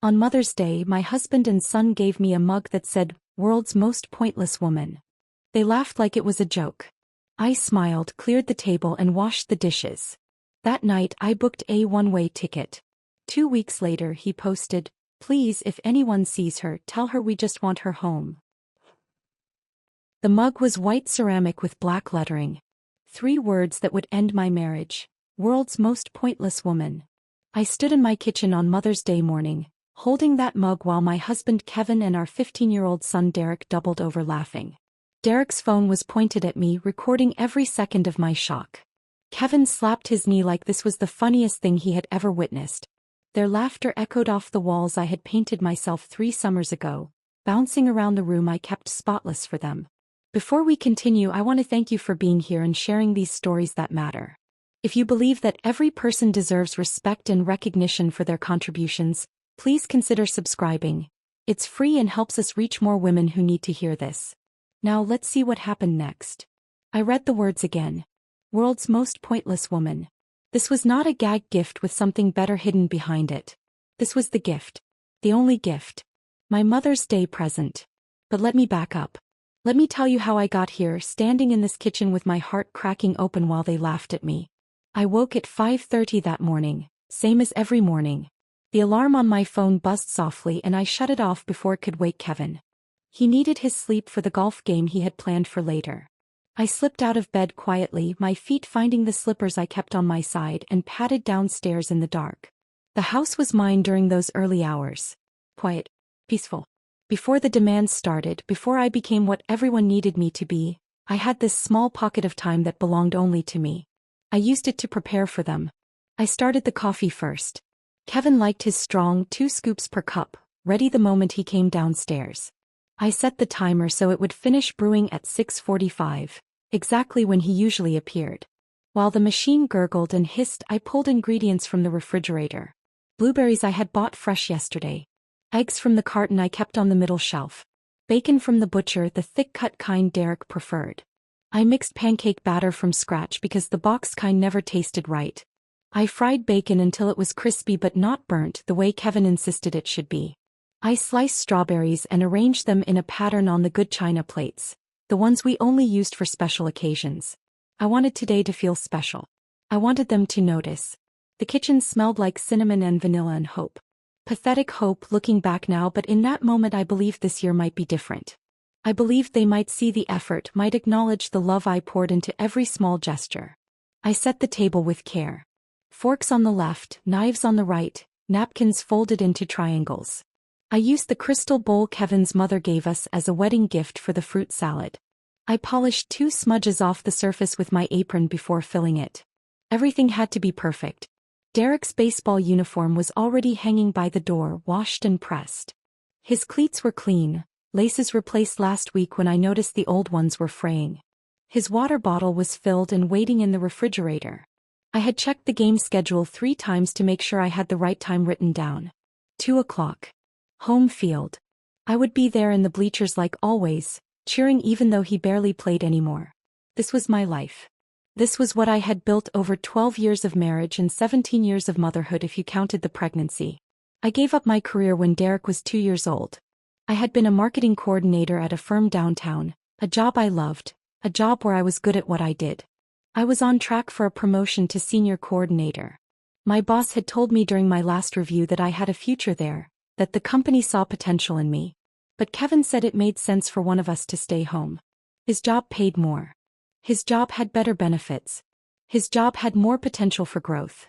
On Mother's Day, my husband and son gave me a mug that said, "World's Most Pointless Woman." They laughed like it was a joke. I smiled, cleared the table and washed the dishes. That night I booked a one-way ticket. 2 weeks later he posted, "Please, if anyone sees her, tell her we just want her home." The mug was white ceramic with black lettering. 3 words that would end my marriage. World's Most Pointless Woman. I stood in my kitchen on Mother's Day morning, holding that mug while my husband Kevin and our 15-year-old son Derek doubled over laughing. Derek's phone was pointed at me, recording every second of my shock. Kevin slapped his knee like this was the funniest thing he had ever witnessed. Their laughter echoed off the walls I had painted myself 3 summers ago, bouncing around the room I kept spotless for them. Before we continue, I want to thank you for being here and sharing these stories that matter. If you believe that every person deserves respect and recognition for their contributions, please consider subscribing. It's free and helps us reach more women who need to hear this. Now let's see what happened next. I read the words again. World's Most Pointless Woman. This was not a gag gift with something better hidden behind it. This was the gift. The only gift. My Mother's Day present. But let me back up. Let me tell you how I got here, standing in this kitchen with my heart cracking open while they laughed at me. I woke at 5:30 that morning, same as every morning. The alarm on my phone buzzed softly and I shut it off before it could wake Kevin. He needed his sleep for the golf game he had planned for later. I slipped out of bed quietly, my feet finding the slippers I kept on my side, and padded downstairs in the dark. The house was mine during those early hours. Quiet. Peaceful. Before the demands started, before I became what everyone needed me to be, I had this small pocket of time that belonged only to me. I used it to prepare for them. I started the coffee first. Kevin liked his strong 2 scoops per cup, ready the moment he came downstairs. I set the timer so it would finish brewing at 6:45, exactly when he usually appeared. While the machine gurgled and hissed, I pulled ingredients from the refrigerator. Blueberries I had bought fresh yesterday. Eggs from the carton I kept on the middle shelf. Bacon from the butcher, the thick-cut kind Derek preferred. I mixed pancake batter from scratch because the box kind never tasted right. I fried bacon until it was crispy but not burnt the way Kevin insisted it should be. I sliced strawberries and arranged them in a pattern on the good china plates, the ones we only used for special occasions. I wanted today to feel special. I wanted them to notice. The kitchen smelled like cinnamon and vanilla and hope. Pathetic hope looking back now, but in that moment I believed this year might be different. I believed they might see the effort, might acknowledge the love I poured into every small gesture. I set the table with care. Forks on the left, knives on the right, napkins folded into triangles. I used the crystal bowl Kevin's mother gave us as a wedding gift for the fruit salad. I polished 2 smudges off the surface with my apron before filling it. Everything had to be perfect. Derek's baseball uniform was already hanging by the door, washed and pressed. His cleats were clean, laces replaced last week when I noticed the old ones were fraying. His water bottle was filled and waiting in the refrigerator. I had checked the game schedule 3 times to make sure I had the right time written down. 2 o'clock. Home field. I would be there in the bleachers like always, cheering even though he barely played anymore. This was my life. This was what I had built over 12 years of marriage and 17 years of motherhood if you counted the pregnancy. I gave up my career when Derek was 2 years old. I had been a marketing coordinator at a firm downtown, a job I loved, a job where I was good at what I did. I was on track for a promotion to senior coordinator. My boss had told me during my last review that I had a future there, that the company saw potential in me. But Kevin said it made sense for one of us to stay home. His job paid more. His job had better benefits. His job had more potential for growth.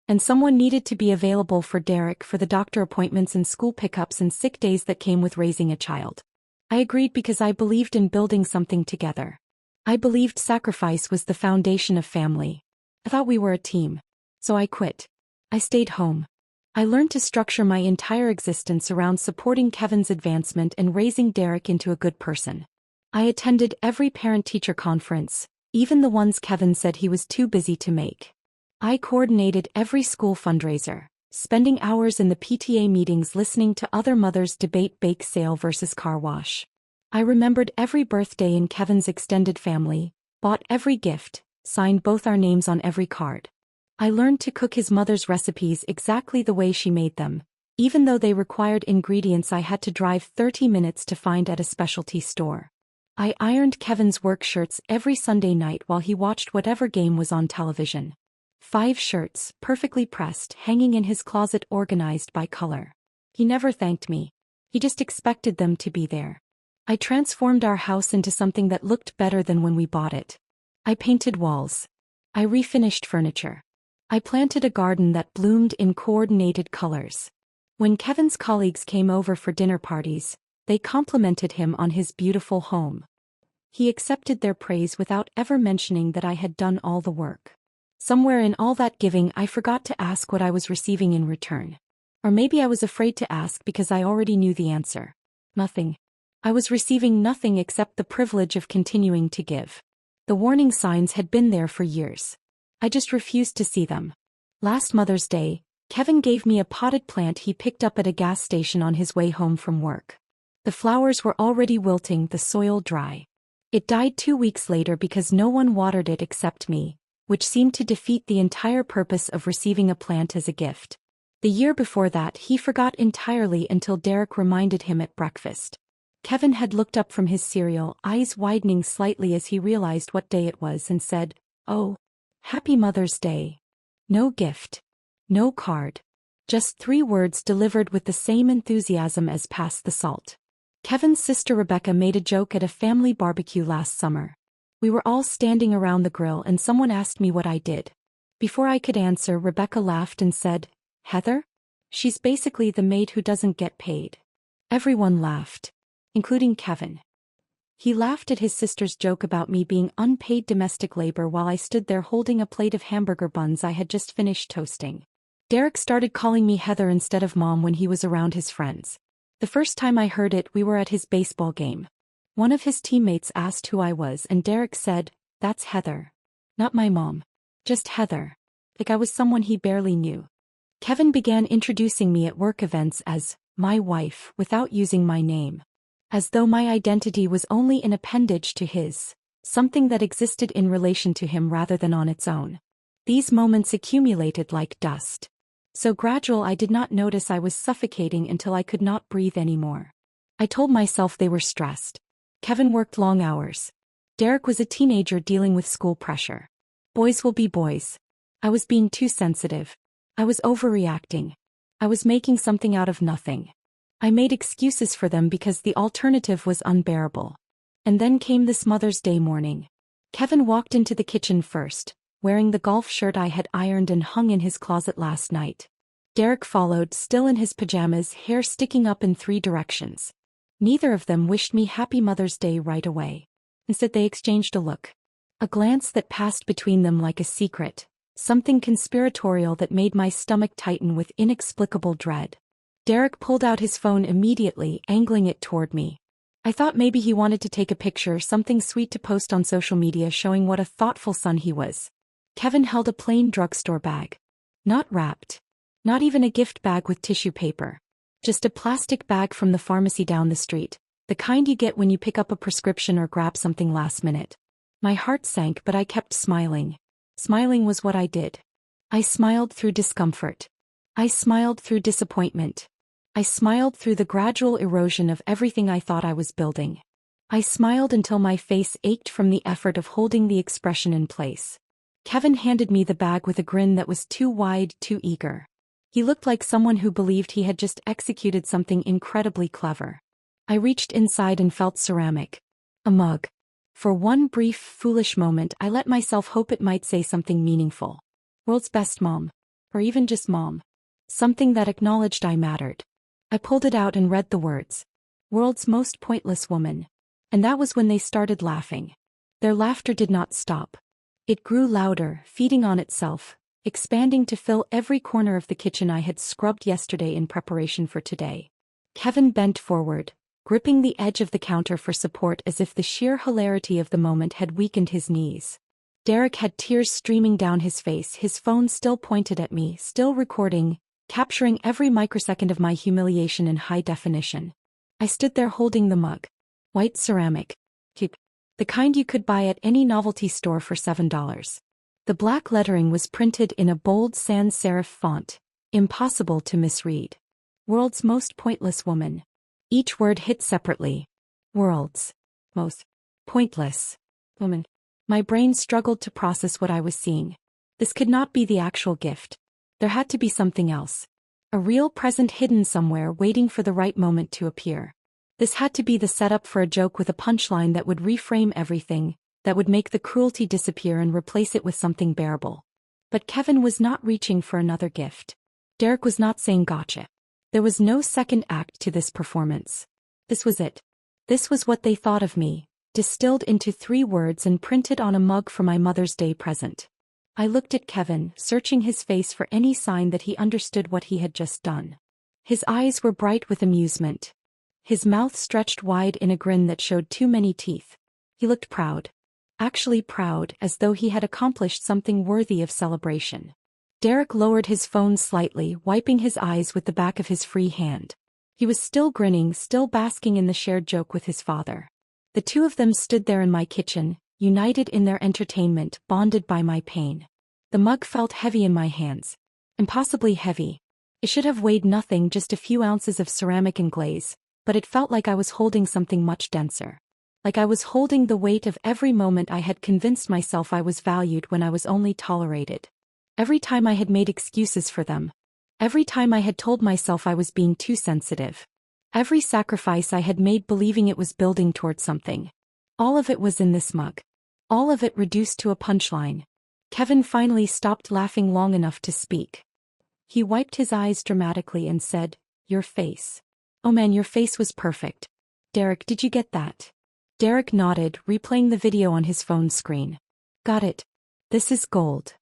And someone needed to be available for Derek for the doctor appointments and school pickups and sick days that came with raising a child. I agreed because I believed in building something together. I believed sacrifice was the foundation of family. I thought we were a team. So I quit. I stayed home. I learned to structure my entire existence around supporting Kevin's advancement and raising Derek into a good person. I attended every parent-teacher conference, even the ones Kevin said he was too busy to make. I coordinated every school fundraiser, spending hours in the PTA meetings listening to other mothers debate bake sale versus car wash. I remembered every birthday in Kevin's extended family, bought every gift, signed both our names on every card. I learned to cook his mother's recipes exactly the way she made them, even though they required ingredients I had to drive 30 minutes to find at a specialty store. I ironed Kevin's work shirts every Sunday night while he watched whatever game was on television. 5 shirts, perfectly pressed, hanging in his closet organized by color. He never thanked me. He just expected them to be there. I transformed our house into something that looked better than when we bought it. I painted walls. I refinished furniture. I planted a garden that bloomed in coordinated colors. When Kevin's colleagues came over for dinner parties, they complimented him on his beautiful home. He accepted their praise without ever mentioning that I had done all the work. Somewhere in all that giving, I forgot to ask what I was receiving in return. Or maybe I was afraid to ask because I already knew the answer. Nothing. I was receiving nothing except the privilege of continuing to give. The warning signs had been there for years. I just refused to see them. Last Mother's Day, Kevin gave me a potted plant he picked up at a gas station on his way home from work. The flowers were already wilting, the soil dry. It died 2 weeks later because no one watered it except me, which seemed to defeat the entire purpose of receiving a plant as a gift. The year before that, he forgot entirely until Derek reminded him at breakfast. Kevin had looked up from his cereal, eyes widening slightly as he realized what day it was, and said, "Oh, Happy Mother's Day." No gift. No card. Just 3 words delivered with the same enthusiasm as "pass the salt." Kevin's sister Rebecca made a joke at a family barbecue last summer. We were all standing around the grill and someone asked me what I did. Before I could answer, Rebecca laughed and said, "Heather? She's basically the maid who doesn't get paid." Everyone laughed, including Kevin. He laughed at his sister's joke about me being unpaid domestic labor while I stood there holding a plate of hamburger buns I had just finished toasting. Derek started calling me Heather instead of Mom when he was around his friends. The first time I heard it, we were at his baseball game. One of his teammates asked who I was and Derek said, "That's Heather. Not my mom. Just Heather." Like I was someone he barely knew. Kevin began introducing me at work events as my wife without using my name. As though my identity was only an appendage to his, something that existed in relation to him rather than on its own. These moments accumulated like dust. So gradual I did not notice I was suffocating until I could not breathe anymore. I told myself they were stressed. Kevin worked long hours. Derek was a teenager dealing with school pressure. Boys will be boys. I was being too sensitive. I was overreacting. I was making something out of nothing. I made excuses for them because the alternative was unbearable. And then came this Mother's Day morning. Kevin walked into the kitchen first, wearing the golf shirt I had ironed and hung in his closet last night. Derek followed, still in his pajamas, hair sticking up in 3 directions. Neither of them wished me Happy Mother's Day right away. Instead they exchanged a look. A glance that passed between them like a secret, something conspiratorial that made my stomach tighten with inexplicable dread. Derek pulled out his phone immediately, angling it toward me. I thought maybe he wanted to take a picture, something sweet to post on social media showing what a thoughtful son he was. Kevin held a plain drugstore bag. Not wrapped. Not even a gift bag with tissue paper. Just a plastic bag from the pharmacy down the street, the kind you get when you pick up a prescription or grab something last minute. My heart sank, but I kept smiling. Smiling was what I did. I smiled through discomfort. I smiled through disappointment. I smiled through the gradual erosion of everything I thought I was building. I smiled until my face ached from the effort of holding the expression in place. Kevin handed me the bag with a grin that was too wide, too eager. He looked like someone who believed he had just executed something incredibly clever. I reached inside and felt ceramic. A mug. For one brief, foolish moment, I let myself hope it might say something meaningful. World's best mom. Or even just mom. Something that acknowledged I mattered. I pulled it out and read the words. World's most pointless woman. And that was when they started laughing. Their laughter did not stop. It grew louder, feeding on itself, expanding to fill every corner of the kitchen I had scrubbed yesterday in preparation for today. Kevin bent forward, gripping the edge of the counter for support as if the sheer hilarity of the moment had weakened his knees. Derek had tears streaming down his face, his phone still pointed at me, still recording, capturing every microsecond of my humiliation in high definition. I stood there holding the mug. White ceramic. The kind you could buy at any novelty store for $7. The black lettering was printed in a bold sans serif font, impossible to misread. World's most pointless woman. Each word hit separately. World's most pointless woman. My brain struggled to process what I was seeing. This could not be the actual gift. There had to be something else. A real present hidden somewhere waiting for the right moment to appear. This had to be the setup for a joke with a punchline that would reframe everything, that would make the cruelty disappear and replace it with something bearable. But Kevin was not reaching for another gift. Derek was not saying gotcha. There was no second act to this performance. This was it. This was what they thought of me, distilled into 3 words and printed on a mug for my Mother's Day present. I looked at Kevin, searching his face for any sign that he understood what he had just done. His eyes were bright with amusement. His mouth stretched wide in a grin that showed too many teeth. He looked proud. Actually proud, as though he had accomplished something worthy of celebration. Derek lowered his phone slightly, wiping his eyes with the back of his free hand. He was still grinning, still basking in the shared joke with his father. The 2 of them stood there in my kitchen, united in their entertainment, bonded by my pain. The mug felt heavy in my hands. Impossibly heavy. It should have weighed nothing, just a few ounces of ceramic and glaze, but it felt like I was holding something much denser. Like I was holding the weight of every moment I had convinced myself I was valued when I was only tolerated. Every time I had made excuses for them. Every time I had told myself I was being too sensitive. Every sacrifice I had made believing it was building towards something. All of it was in this mug. All of it reduced to a punchline. Kevin finally stopped laughing long enough to speak. He wiped his eyes dramatically and said, "Your face. Oh man, your face was perfect. Derek, did you get that?" Derek nodded, replaying the video on his phone screen. "Got it. This is gold."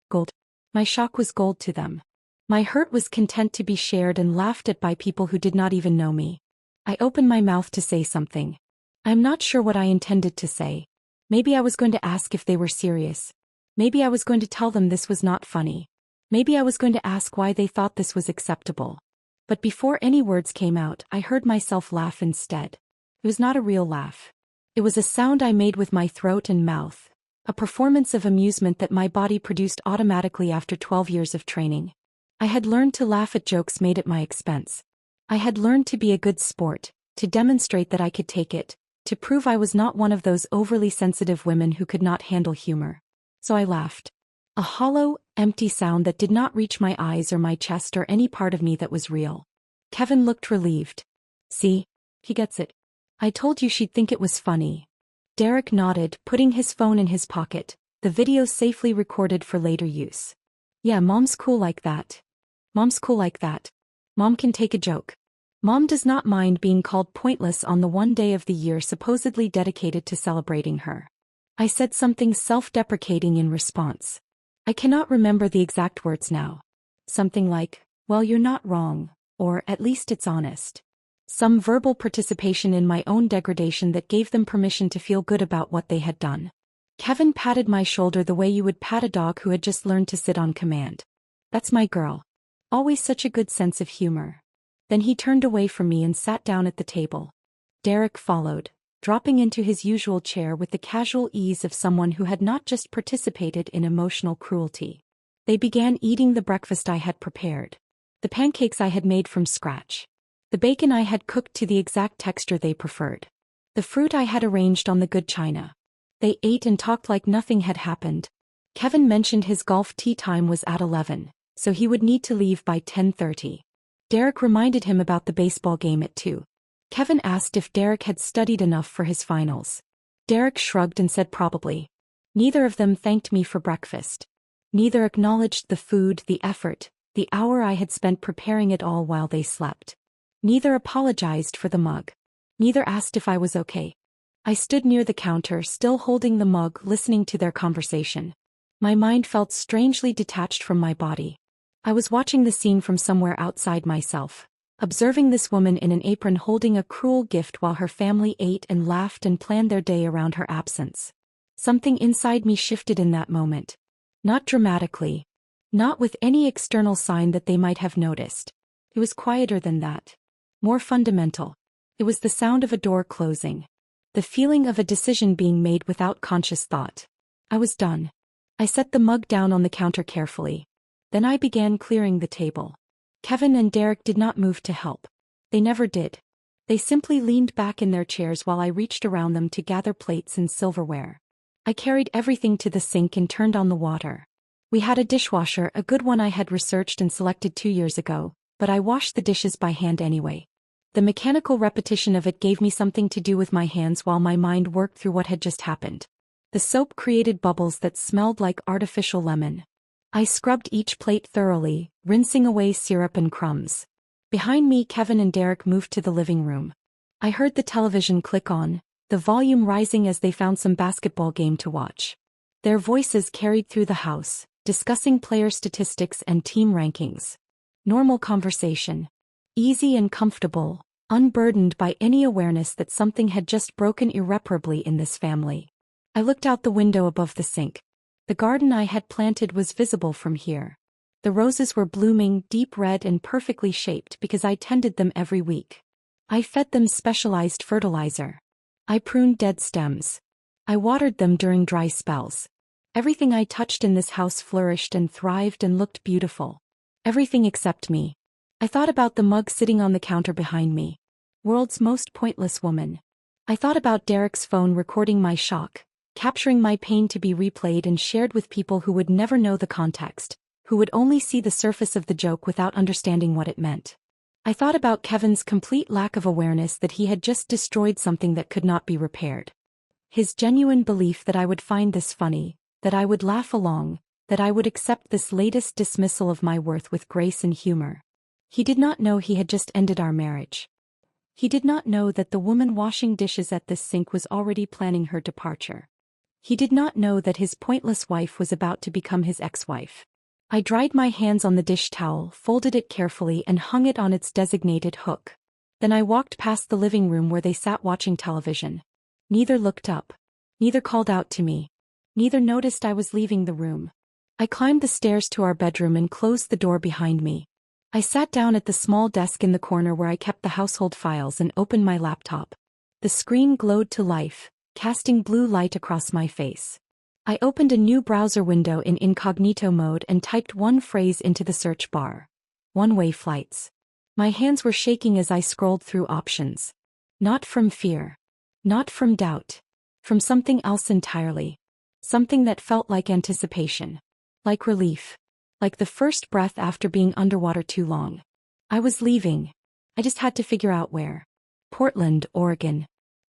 Gold. My shock was gold to them. My hurt was content to be shared and laughed at by people who did not even know me. I opened my mouth to say something. I am not sure what I intended to say. Maybe I was going to ask if they were serious. Maybe I was going to tell them this was not funny. Maybe I was going to ask why they thought this was acceptable. But before any words came out, I heard myself laugh instead. It was not a real laugh. It was a sound I made with my throat and mouth, a performance of amusement that my body produced automatically after 12 years of training. I had learned to laugh at jokes made at my expense. I had learned to be a good sport, to demonstrate that I could take it, to prove I was not one of those overly sensitive women who could not handle humor. So I laughed. A hollow, empty sound that did not reach my eyes or my chest or any part of me that was real. Kevin looked relieved. "See? He gets it. I told you she'd think it was funny." Derek nodded, putting his phone in his pocket, the video safely recorded for later use. "Yeah, Mom's cool like that. Mom's cool like that. Mom can take a joke. Mom does not mind being called pointless on the one day of the year supposedly dedicated to celebrating her." I said something self-deprecating in response. I cannot remember the exact words now. Something like, "Well, you're not wrong," or "At least it's honest." Some verbal participation in my own degradation that gave them permission to feel good about what they had done. Kevin patted my shoulder the way you would pat a dog who had just learned to sit on command. "That's my girl. Always such a good sense of humor." Then he turned away from me and sat down at the table. Derek followed, dropping into his usual chair with the casual ease of someone who had not just participated in emotional cruelty. They began eating the breakfast I had prepared. The pancakes I had made from scratch. The bacon I had cooked to the exact texture they preferred. The fruit I had arranged on the good china. They ate and talked like nothing had happened. Kevin mentioned his golf tee time was at 11, so he would need to leave by 10:30. Derek reminded him about the baseball game at 2. Kevin asked if Derek had studied enough for his finals. Derek shrugged and said probably. Neither of them thanked me for breakfast. Neither acknowledged the food, the effort, the hour I had spent preparing it all while they slept. Neither apologized for the mug. Neither asked if I was okay. I stood near the counter, still holding the mug, listening to their conversation. My mind felt strangely detached from my body. I was watching the scene from somewhere outside myself, observing this woman in an apron holding a cruel gift while her family ate and laughed and planned their day around her absence. Something inside me shifted in that moment. Not dramatically. Not with any external sign that they might have noticed. It was quieter than that. More fundamental. It was the sound of a door closing. The feeling of a decision being made without conscious thought. I was done. I set the mug down on the counter carefully. Then I began clearing the table. Kevin and Derek did not move to help. They never did. They simply leaned back in their chairs while I reached around them to gather plates and silverware. I carried everything to the sink and turned on the water. We had a dishwasher, a good one I had researched and selected 2 years ago, but I washed the dishes by hand anyway. The mechanical repetition of it gave me something to do with my hands while my mind worked through what had just happened. The soap created bubbles that smelled like artificial lemon. I scrubbed each plate thoroughly, rinsing away syrup and crumbs. Behind me, Kevin and Derek moved to the living room. I heard the television click on, the volume rising as they found some basketball game to watch. Their voices carried through the house, discussing player statistics and team rankings. Normal conversation. Easy and comfortable, unburdened by any awareness that something had just broken irreparably in this family. I looked out the window above the sink. The garden I had planted was visible from here. The roses were blooming, deep red and perfectly shaped because I tended them every week. I fed them specialized fertilizer. I pruned dead stems. I watered them during dry spells. Everything I touched in this house flourished and thrived and looked beautiful. Everything except me. I thought about the mug sitting on the counter behind me. World's most pointless woman. I thought about Derek's phone recording my shock, capturing my pain to be replayed and shared with people who would never know the context, who would only see the surface of the joke without understanding what it meant. I thought about Kevin's complete lack of awareness that he had just destroyed something that could not be repaired. His genuine belief that I would find this funny, that I would laugh along, that I would accept this latest dismissal of my worth with grace and humor. He did not know he had just ended our marriage. He did not know that the woman washing dishes at this sink was already planning her departure. He did not know that his pointless wife was about to become his ex-wife. I dried my hands on the dish towel, folded it carefully and hung it on its designated hook. Then I walked past the living room where they sat watching television. Neither looked up. Neither called out to me. Neither noticed I was leaving the room. I climbed the stairs to our bedroom and closed the door behind me. I sat down at the small desk in the corner where I kept the household files and opened my laptop. The screen glowed to life, casting blue light across my face. I opened a new browser window in incognito mode and typed one phrase into the search bar. One-way flights. My hands were shaking as I scrolled through options. Not from fear. Not from doubt. From something else entirely. Something that felt like anticipation. Like relief. Like the first breath after being underwater too long. I was leaving. I just had to figure out where. Portland, Oregon.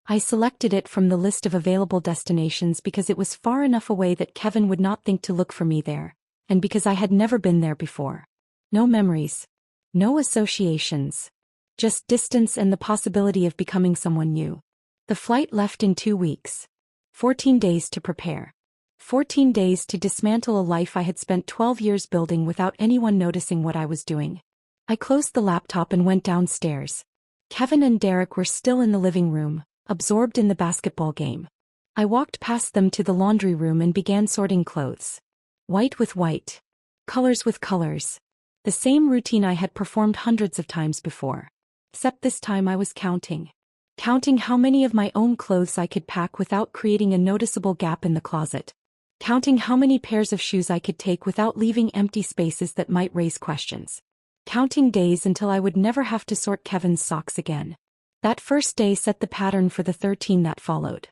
I selected it from the list of available destinations because it was far enough away that Kevin would not think to look for me there, and because I had never been there before. No memories. No associations. Just distance and the possibility of becoming someone new. The flight left in 2 weeks. 14 days to prepare. 14 days to dismantle a life I had spent 12 years building without anyone noticing what I was doing. I closed the laptop and went downstairs. Kevin and Derek were still in the living room, absorbed in the basketball game. I walked past them to the laundry room and began sorting clothes. White with white. Colors with colors. The same routine I had performed hundreds of times before. Except this time I was counting. Counting how many of my own clothes I could pack without creating a noticeable gap in the closet. Counting how many pairs of shoes I could take without leaving empty spaces that might raise questions. Counting days until I would never have to sort Kevin's socks again. That first day set the pattern for the 13 that followed.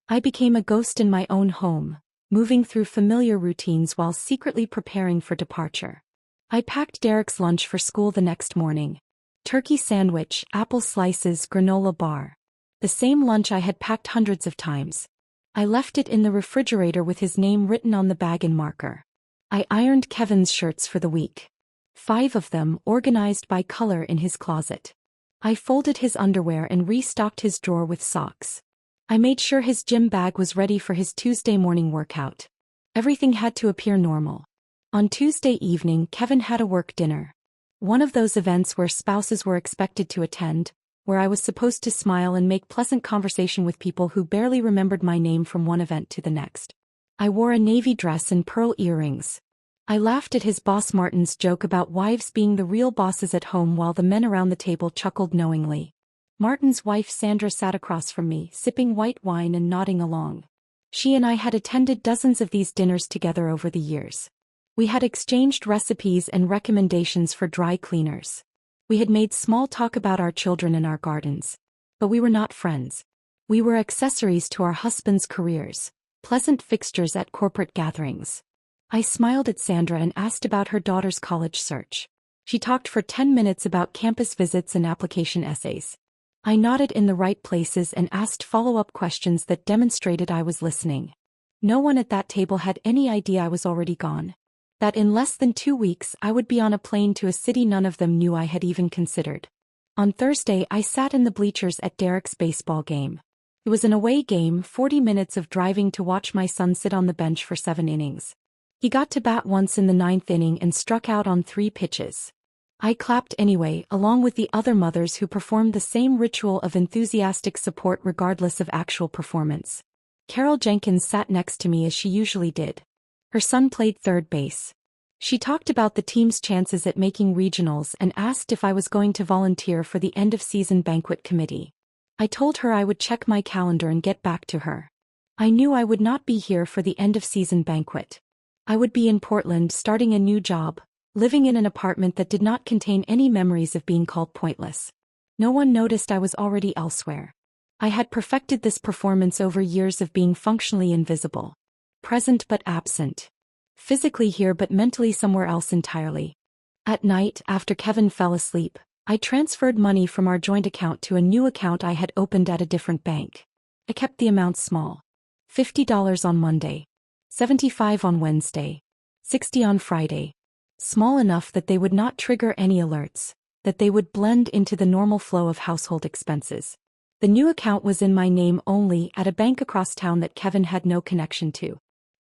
I became a ghost in my own home, moving through familiar routines while secretly preparing for departure. I packed Derek's lunch for school the next morning. Turkey sandwich, apple slices, granola bar. The same lunch I had packed hundreds of times. I left it in the refrigerator with his name written on the bag in marker. I ironed Kevin's shirts for the week. 5 of them, organized by color in his closet. I folded his underwear and restocked his drawer with socks. I made sure his gym bag was ready for his Tuesday morning workout. Everything had to appear normal. On Tuesday evening, Kevin had a work dinner. One of those events where spouses were expected to attend, where I was supposed to smile and make pleasant conversation with people who barely remembered my name from one event to the next. I wore a navy dress and pearl earrings. I laughed at his boss Martin's joke about wives being the real bosses at home while the men around the table chuckled knowingly. Martin's wife Sandra sat across from me, sipping white wine and nodding along. She and I had attended dozens of these dinners together over the years. We had exchanged recipes and recommendations for dry cleaners. We had made small talk about our children and our gardens. But we were not friends. We were accessories to our husbands' careers, pleasant fixtures at corporate gatherings. I smiled at Sandra and asked about her daughter's college search. She talked for 10 minutes about campus visits and application essays. I nodded in the right places and asked follow-up questions that demonstrated I was listening. No one at that table had any idea I was already gone. That in less than 2 weeks I would be on a plane to a city none of them knew I had even considered. On Thursday I sat in the bleachers at Derek's baseball game. It was an away game, 40 minutes of driving to watch my son sit on the bench for 7 innings. He got to bat once in the 9th inning and struck out on 3 pitches. I clapped anyway, along with the other mothers who performed the same ritual of enthusiastic support regardless of actual performance. Carol Jenkins sat next to me as she usually did. Her son played third base. She talked about the team's chances at making regionals and asked if I was going to volunteer for the end-of-season banquet committee. I told her I would check my calendar and get back to her. I knew I would not be here for the end-of-season banquet. I would be in Portland starting a new job, living in an apartment that did not contain any memories of being called pointless. No one noticed I was already elsewhere. I had perfected this performance over years of being functionally invisible. Present but absent. Physically here but mentally somewhere else entirely. At night, after Kevin fell asleep, I transferred money from our joint account to a new account I had opened at a different bank. I kept the amount small. $50 on Monday. $75 on Wednesday. $60 on Friday. Small enough that they would not trigger any alerts, that they would blend into the normal flow of household expenses. The new account was in my name only at a bank across town that Kevin had no connection to.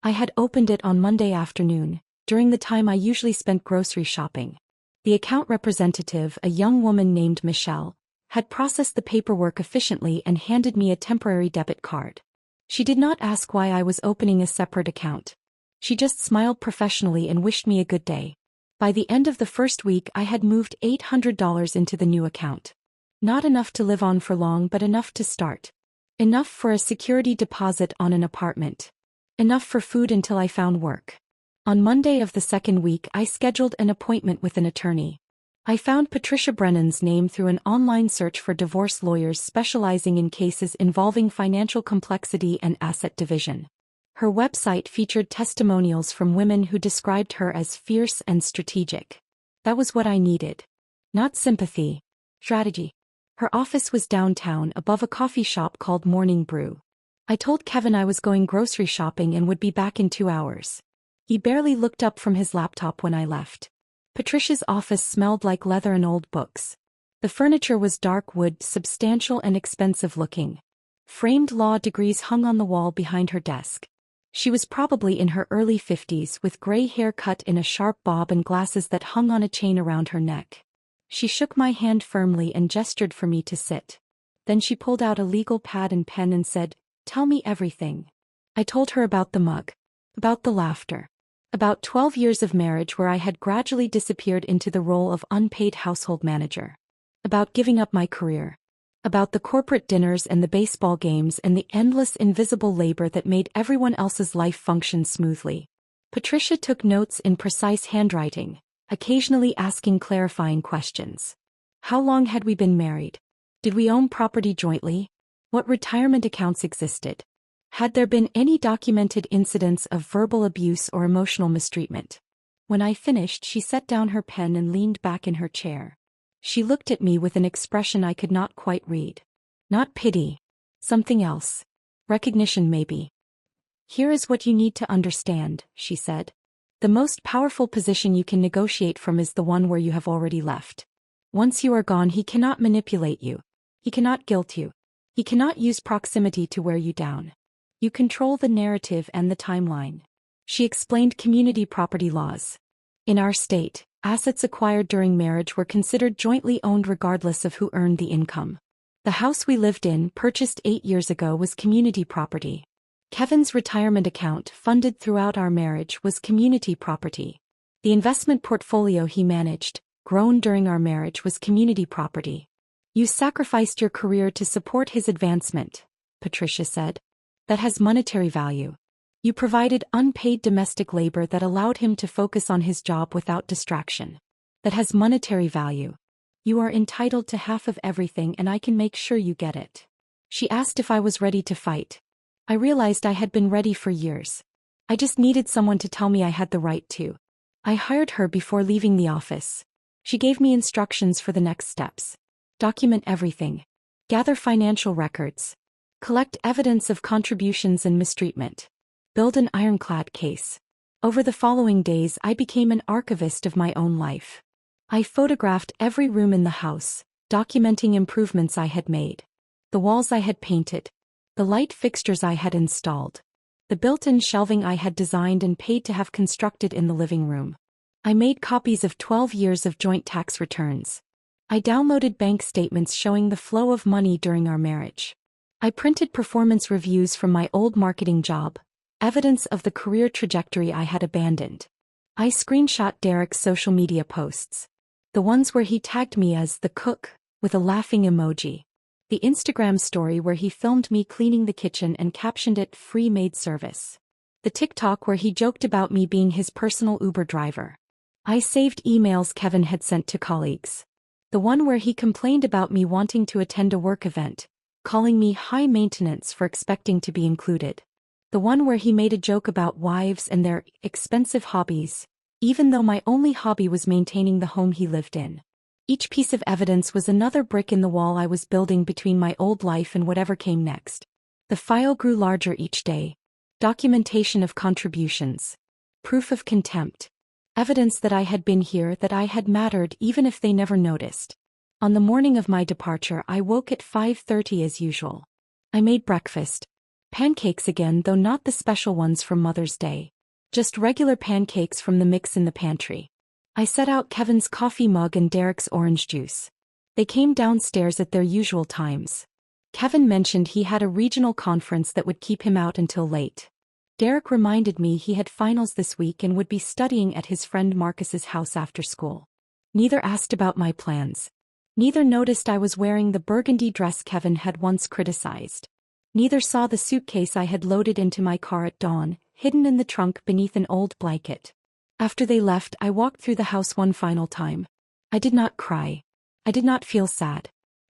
I had opened it on Monday afternoon, during the time I usually spent grocery shopping. The account representative, a young woman named Michelle, had processed the paperwork efficiently and handed me a temporary debit card. She did not ask why I was opening a separate account. She just smiled professionally and wished me a good day. By the end of the first week I had moved $800 into the new account. Not enough to live on for long but enough to start. Enough for a security deposit on an apartment. Enough for food until I found work. On Monday of the second week I scheduled an appointment with an attorney. I found Patricia Brennan's name through an online search for divorce lawyers specializing in cases involving financial complexity and asset division. Her website featured testimonials from women who described her as fierce and strategic. That was what I needed. Not sympathy. Strategy. Her office was downtown above a coffee shop called Morning Brew. I told Kevin I was going grocery shopping and would be back in 2 hours. He barely looked up from his laptop when I left. Patricia's office smelled like leather and old books. The furniture was dark wood, substantial and expensive looking. Framed law degrees hung on the wall behind her desk. She was probably in her early 50s with gray hair cut in a sharp bob and glasses that hung on a chain around her neck. She shook my hand firmly and gestured for me to sit. Then she pulled out a legal pad and pen and said, "Tell me everything." I told her about the mug. About the laughter. About 12 years of marriage where I had gradually disappeared into the role of unpaid household manager. About giving up my career. About the corporate dinners and the baseball games and the endless invisible labor that made everyone else's life function smoothly. Patricia took notes in precise handwriting, occasionally asking clarifying questions. How long had we been married? Did we own property jointly? What retirement accounts existed? Had there been any documented incidents of verbal abuse or emotional mistreatment? When I finished, she set down her pen and leaned back in her chair. She looked at me with an expression I could not quite read. Not pity. Something else. Recognition maybe. "Here is what you need to understand," she said. "The most powerful position you can negotiate from is the one where you have already left. Once you are gone, he cannot manipulate you. He cannot guilt you. He cannot use proximity to wear you down. You control the narrative and the timeline." She explained community property laws. In our state, assets acquired during marriage were considered jointly owned regardless of who earned the income. The house we lived in, purchased 8 years ago, was community property. Kevin's retirement account, funded throughout our marriage, was community property. The investment portfolio he managed, grown during our marriage, was community property. "You sacrificed your career to support his advancement," Patricia said. "That has monetary value. You provided unpaid domestic labor that allowed him to focus on his job without distraction. That has monetary value. You are entitled to half of everything and I can make sure you get it. She asked if I was ready to fight. I realized I had been ready for years. I just needed someone to tell me I had the right to. I hired her before leaving the office. She gave me instructions for the next steps. Document everything. Gather financial records. Collect evidence of contributions and mistreatment. Build an ironclad case. Over the following days I became an archivist of my own life. I photographed every room in the house, documenting improvements I had made. The walls I had painted. The light fixtures I had installed. The built-in shelving I had designed and paid to have constructed in the living room. I made copies of 12 years of joint tax returns. I downloaded bank statements showing the flow of money during our marriage. I printed performance reviews from my old marketing job, evidence of the career trajectory I had abandoned. I screenshot Derek's social media posts. The ones where he tagged me as the cook, with a laughing emoji. The Instagram story where he filmed me cleaning the kitchen and captioned it "free maid service." The TikTok where he joked about me being his personal Uber driver. I saved emails Kevin had sent to colleagues. The one where he complained about me wanting to attend a work event, calling me high maintenance for expecting to be included. The one where he made a joke about wives and their expensive hobbies, even though my only hobby was maintaining the home he lived in. Each piece of evidence was another brick in the wall I was building between my old life and whatever came next. The file grew larger each day. Documentation of contributions. Proof of contempt. Evidence that I had been here, that I had mattered even if they never noticed. On the morning of my departure I woke at 5:30 as usual. I made breakfast. Pancakes again, though not the special ones from Mother's Day. Just regular pancakes from the mix in the pantry. I set out Kevin's coffee mug and Derek's orange juice. They came downstairs at their usual times. Kevin mentioned he had a regional conference that would keep him out until late. Derek reminded me he had finals this week and would be studying at his friend Marcus's house after school. Neither asked about my plans. Neither noticed I was wearing the burgundy dress Kevin had once criticized. Neither saw the suitcase I had loaded into my car at dawn, hidden in the trunk beneath an old blanket. After they left, I walked through the house one final time. I did not cry. I did not feel sad.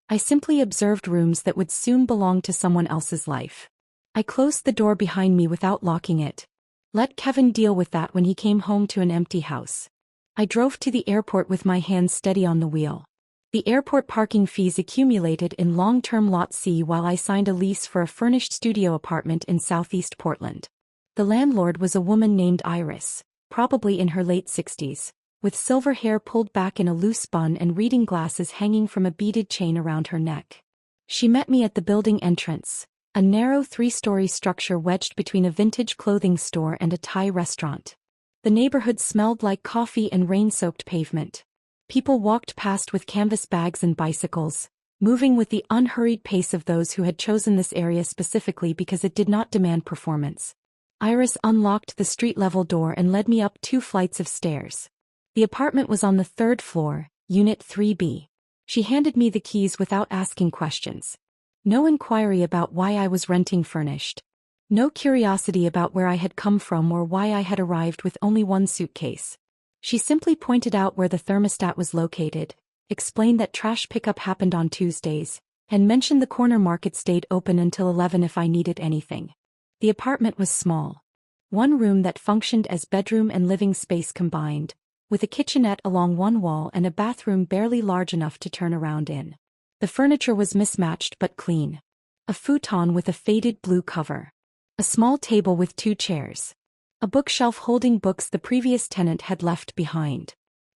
I simply observed rooms that would soon belong to someone else's life. I closed the door behind me without locking it. Let Kevin deal with that when he came home to an empty house. I drove to the airport with my hands steady on the wheel. The airport parking fees accumulated in long-term Lot C while I signed a lease for a furnished studio apartment in southeast Portland. The landlord was a woman named Iris, probably in her late 60s, with silver hair pulled back in a loose bun and reading glasses hanging from a beaded chain around her neck. She met me at the building entrance, a narrow 3-story structure wedged between a vintage clothing store and a Thai restaurant. The neighborhood smelled like coffee and rain-soaked pavement. People walked past with canvas bags and bicycles, moving with the unhurried pace of those who had chosen this area specifically because it did not demand performance. Iris unlocked the street-level door and led me up 2 flights of stairs. The apartment was on the 3rd floor, Unit 3B. She handed me the keys without asking questions. No inquiry about why I was renting furnished. No curiosity about where I had come from or why I had arrived with only one suitcase. She simply pointed out where the thermostat was located, explained that trash pickup happened on Tuesdays, and mentioned the corner market stayed open until 11 if I needed anything. The apartment was small. One room that functioned as bedroom and living space combined, with a kitchenette along one wall and a bathroom barely large enough to turn around in. The furniture was mismatched but clean. A futon with a faded blue cover. A small table with 2 chairs. A bookshelf holding books the previous tenant had left behind.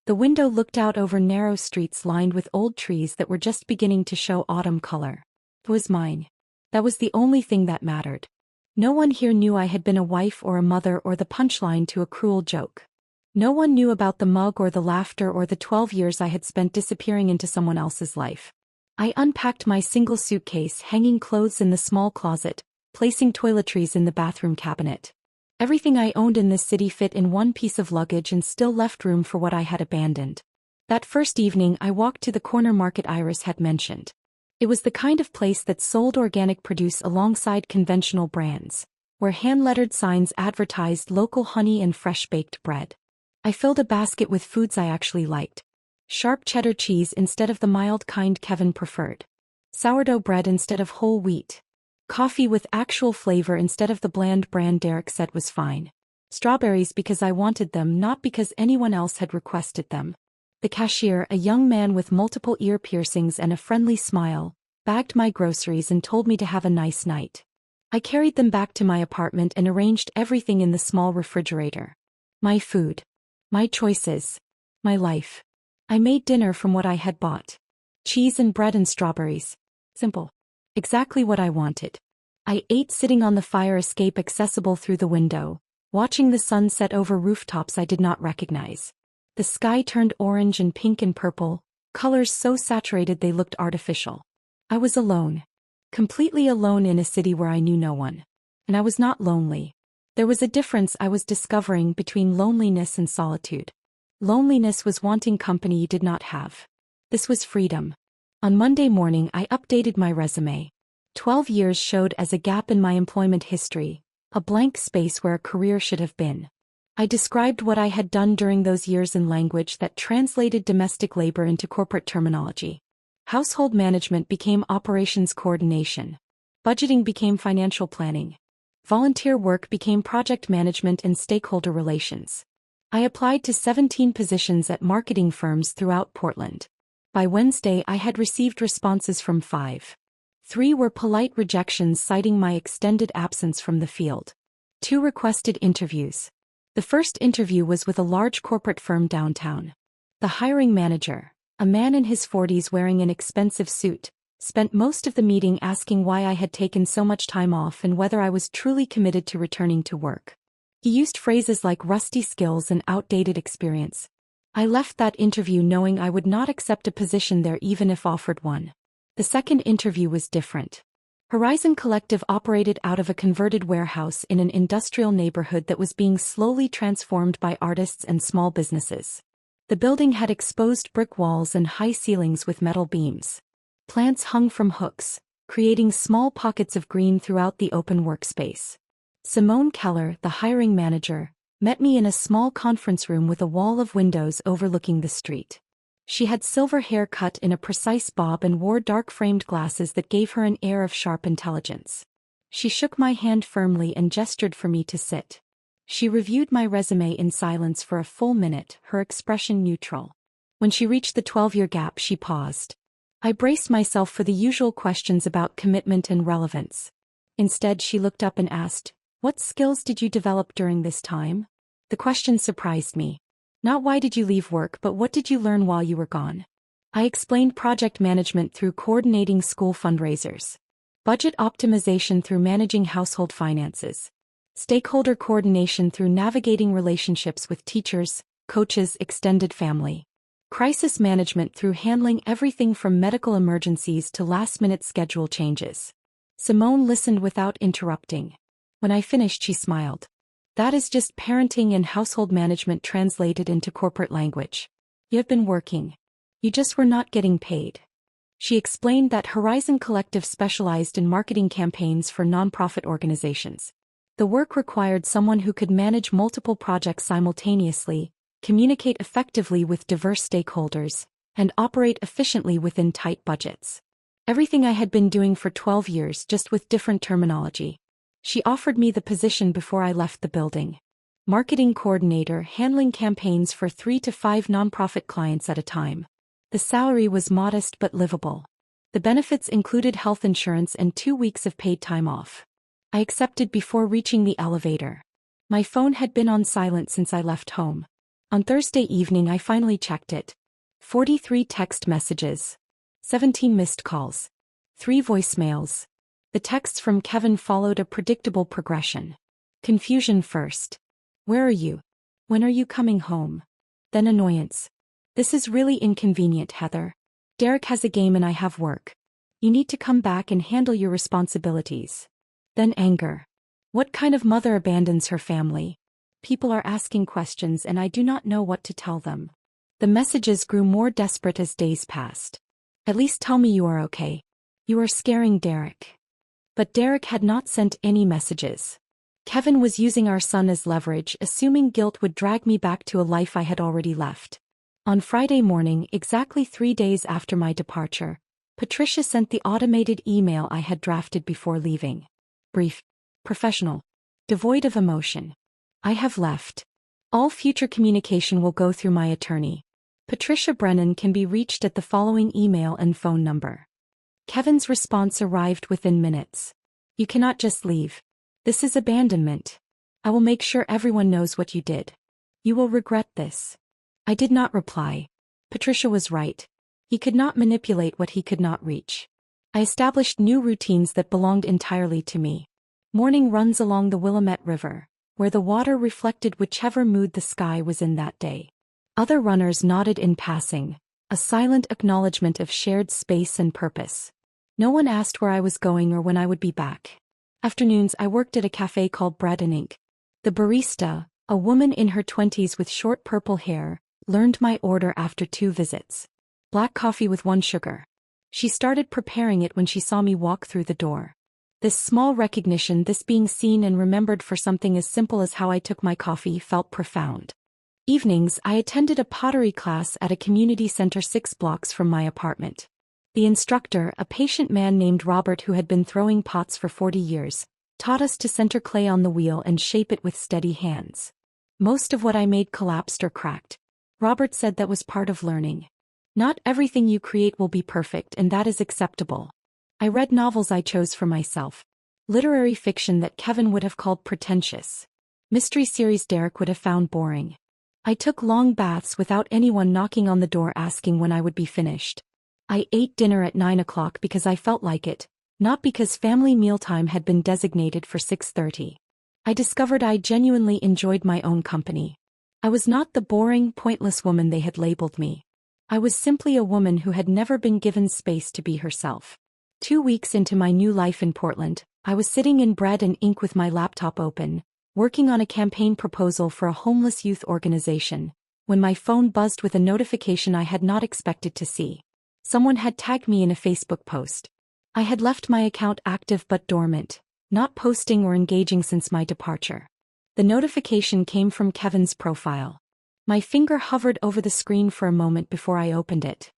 The window looked out over narrow streets lined with old trees that were just beginning to show autumn color. It was mine. That was the only thing that mattered. No one here knew I had been a wife or a mother or the punchline to a cruel joke. No one knew about the mug or the laughter or the 12 years I had spent disappearing into someone else's life. I unpacked my single suitcase, hanging clothes in the small closet, placing toiletries in the bathroom cabinet. Everything I owned in this city fit in one piece of luggage and still left room for what I had abandoned. That first evening I walked to the corner market Iris had mentioned. It was the kind of place that sold organic produce alongside conventional brands. where hand-lettered signs advertised local honey and fresh-baked bread. I filled a basket with foods I actually liked. Sharp cheddar cheese instead of the mild kind Kevin preferred. Sourdough bread instead of whole wheat. Coffee with actual flavor instead of the bland brand Derek said was fine. Strawberries because I wanted them, not because anyone else had requested them. The cashier, a young man with multiple ear piercings and a friendly smile, bagged my groceries and told me to have a nice night. I carried them back to my apartment and arranged everything in the small refrigerator. My food. My choices. My life. I made dinner from what I had bought. Cheese and bread and strawberries. Simple. Exactly what I wanted. I ate sitting on the fire escape accessible through the window, watching the sun set over rooftops I did not recognize. The sky turned orange and pink and purple, colors so saturated they looked artificial. I was alone. Completely alone in a city where I knew no one. And I was not lonely. There was a difference I was discovering between loneliness and solitude. Loneliness was wanting company you did not have. This was freedom. On Monday morning I updated my resume. 12 years showed as a gap in my employment history, a blank space where a career should have been. I described what I had done during those years in language that translated domestic labor into corporate terminology. Household management became operations coordination. Budgeting became financial planning. Volunteer work became project management and stakeholder relations. I applied to 17 positions at marketing firms throughout Portland. By Wednesday I had received responses from 5. 3 were polite rejections citing my extended absence from the field. 2 requested interviews. The first interview was with a large corporate firm downtown. The hiring manager, a man in his 40s wearing an expensive suit, spent most of the meeting asking why I had taken so much time off and whether I was truly committed to returning to work. He used phrases like rusty skills and outdated experience. I left that interview knowing I would not accept a position there even if offered one. The second interview was different. Horizon Collective operated out of a converted warehouse in an industrial neighborhood that was being slowly transformed by artists and small businesses. The building had exposed brick walls and high ceilings with metal beams. Plants hung from hooks, creating small pockets of green throughout the open workspace. Simone Keller, the hiring manager, met me in a small conference room with a wall of windows overlooking the street. She had silver hair cut in a precise bob and wore dark-framed glasses that gave her an air of sharp intelligence. She shook my hand firmly and gestured for me to sit. She reviewed my resume in silence for a full minute, her expression neutral. When she reached the 12-year gap, she paused. I braced myself for the usual questions about commitment and relevance. Instead, she looked up and asked, "What skills did you develop during this time?" The question surprised me. Not why did you leave work, but what did you learn while you were gone? I explained project management through coordinating school fundraisers. Budget optimization through managing household finances. Stakeholder coordination through navigating relationships with teachers, coaches, extended family. Crisis management through handling everything from medical emergencies to last-minute schedule changes. Simone listened without interrupting. When I finished, she smiled. That is just parenting and household management translated into corporate language. You have been working. You just were not getting paid. She explained that Horizon Collective specialized in marketing campaigns for nonprofit organizations. The work required someone who could manage multiple projects simultaneously, communicate effectively with diverse stakeholders, and operate efficiently within tight budgets. Everything I had been doing for 12 years, just with different terminology. She offered me the position before I left the building. Marketing coordinator, handling campaigns for 3 to 5 nonprofit clients at a time. The salary was modest but livable. The benefits included health insurance and 2 weeks of paid time off. I accepted before reaching the elevator. My phone had been on silent since I left home. On Thursday evening I finally checked it. 43 text messages. 17 missed calls. 3 voicemails. The texts from Kevin followed a predictable progression. Confusion first. Where are you? When are you coming home? Then annoyance. This is really inconvenient, Heather. Derek has a game and I have work. You need to come back and handle your responsibilities. Then anger. What kind of mother abandons her family? People are asking questions and I do not know what to tell them. The messages grew more desperate as days passed. At least tell me you are okay. You are scaring Derek. But Derek had not sent any messages. Kevin was using our son as leverage, assuming guilt would drag me back to a life I had already left. On Friday morning, exactly 3 days after my departure, Patricia sent the automated email I had drafted before leaving. Brief, professional, devoid of emotion. I have left. All future communication will go through my attorney. Patricia Brennan can be reached at the following email and phone number. Kevin's response arrived within minutes. You cannot just leave. This is abandonment. I will make sure everyone knows what you did. You will regret this. I did not reply. Patricia was right. He could not manipulate what he could not reach. I established new routines that belonged entirely to me. Morning runs along the Willamette River, where the water reflected whichever mood the sky was in that day. Other runners nodded in passing, a silent acknowledgement of shared space and purpose. No one asked where I was going or when I would be back. Afternoons I worked at a cafe called Bread and Ink. The barista, a woman in her 20s with short purple hair, learned my order after 2 visits. Black coffee with 1 sugar. She started preparing it when she saw me walk through the door. This small recognition, this being seen and remembered for something as simple as how I took my coffee, felt profound. Evenings, I attended a pottery class at a community center 6 blocks from my apartment. The instructor, a patient man named Robert who had been throwing pots for 40 years, taught us to center clay on the wheel and shape it with steady hands. Most of what I made collapsed or cracked. Robert said that was part of learning. Not everything you create will be perfect, and that is acceptable. I read novels I chose for myself. Literary fiction that Kevin would have called pretentious. Mystery series Derek would have found boring. I took long baths without anyone knocking on the door asking when I would be finished. I ate dinner at 9 o'clock because I felt like it, not because family mealtime had been designated for 6:30. I discovered I genuinely enjoyed my own company. I was not the boring, pointless woman they had labeled me. I was simply a woman who had never been given space to be herself. 2 weeks into my new life in Portland, I was sitting in Bread and Ink with my laptop open, working on a campaign proposal for a homeless youth organization, when my phone buzzed with a notification I had not expected to see. Someone had tagged me in a Facebook post. I had left my account active but dormant, not posting or engaging since my departure. The notification came from Kevin's profile. My finger hovered over the screen for a moment before I opened it.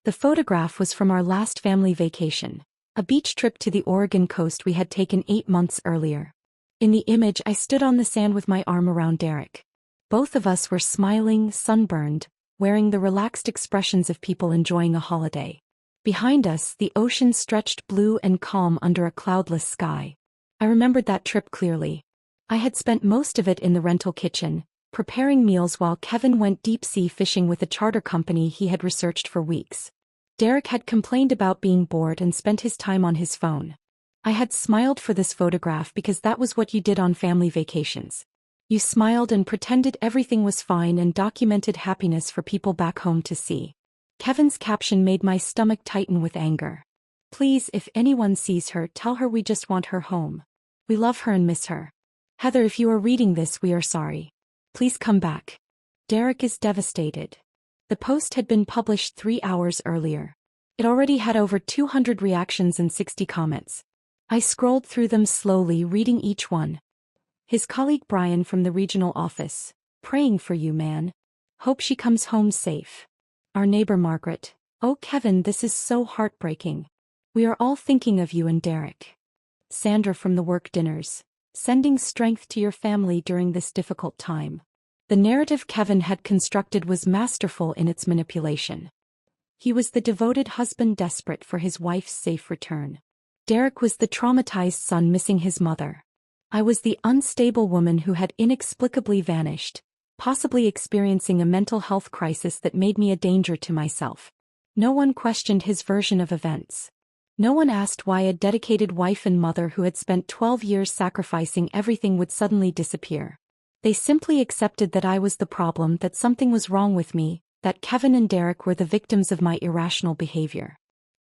The photograph was from our last family vacation, a beach trip to the Oregon coast we had taken 8 months earlier. In the image, I stood on the sand with my arm around Derek. Both of us were smiling, sunburned, wearing the relaxed expressions of people enjoying a holiday. Behind us, the ocean stretched blue and calm under a cloudless sky. I remembered that trip clearly. I had spent most of it in the rental kitchen, preparing meals while Kevin went deep-sea fishing with a charter company he had researched for weeks. Derek had complained about being bored and spent his time on his phone. I had smiled for this photograph because that was what you did on family vacations. You smiled and pretended everything was fine and documented happiness for people back home to see. Kevin's caption made my stomach tighten with anger. Please, if anyone sees her, tell her we just want her home. We love her and miss her. Heather, if you are reading this, we are sorry. Please come back. Derek is devastated. The post had been published 3 hours earlier. It already had over 200 reactions and 60 comments. I scrolled through them slowly, reading each one. His colleague Brian from the regional office. Praying for you, man. Hope she comes home safe. Our neighbor Margaret. Oh Kevin, this is so heartbreaking. We are all thinking of you and Derek. Sandra from the work dinners. Sending strength to your family during this difficult time. The narrative Kevin had constructed was masterful in its manipulation. He was the devoted husband desperate for his wife's safe return. Derek was the traumatized son missing his mother. I was the unstable woman who had inexplicably vanished, possibly experiencing a mental health crisis that made me a danger to myself. No one questioned his version of events. No one asked why a dedicated wife and mother who had spent 12 years sacrificing everything would suddenly disappear. They simply accepted that I was the problem, that something was wrong with me, that Kevin and Derek were the victims of my irrational behavior.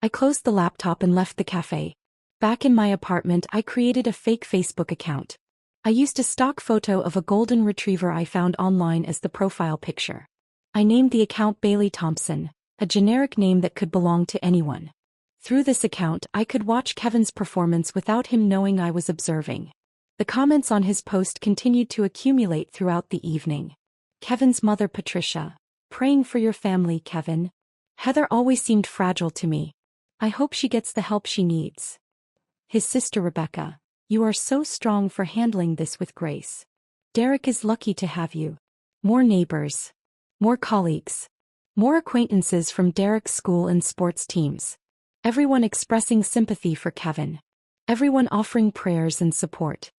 I closed the laptop and left the cafe. Back in my apartment, I created a fake Facebook account. I used a stock photo of a golden retriever I found online as the profile picture. I named the account Bailey Thompson, a generic name that could belong to anyone. Through this account, I could watch Kevin's performance without him knowing I was observing. The comments on his post continued to accumulate throughout the evening. Kevin's mother Patricia. Praying for your family, Kevin. Heather always seemed fragile to me. I hope she gets the help she needs. His sister Rebecca. You are so strong for handling this with grace. Derek is lucky to have you. More neighbors. More colleagues. More acquaintances from Derek's school and sports teams. Everyone expressing sympathy for Kevin. Everyone offering prayers and support.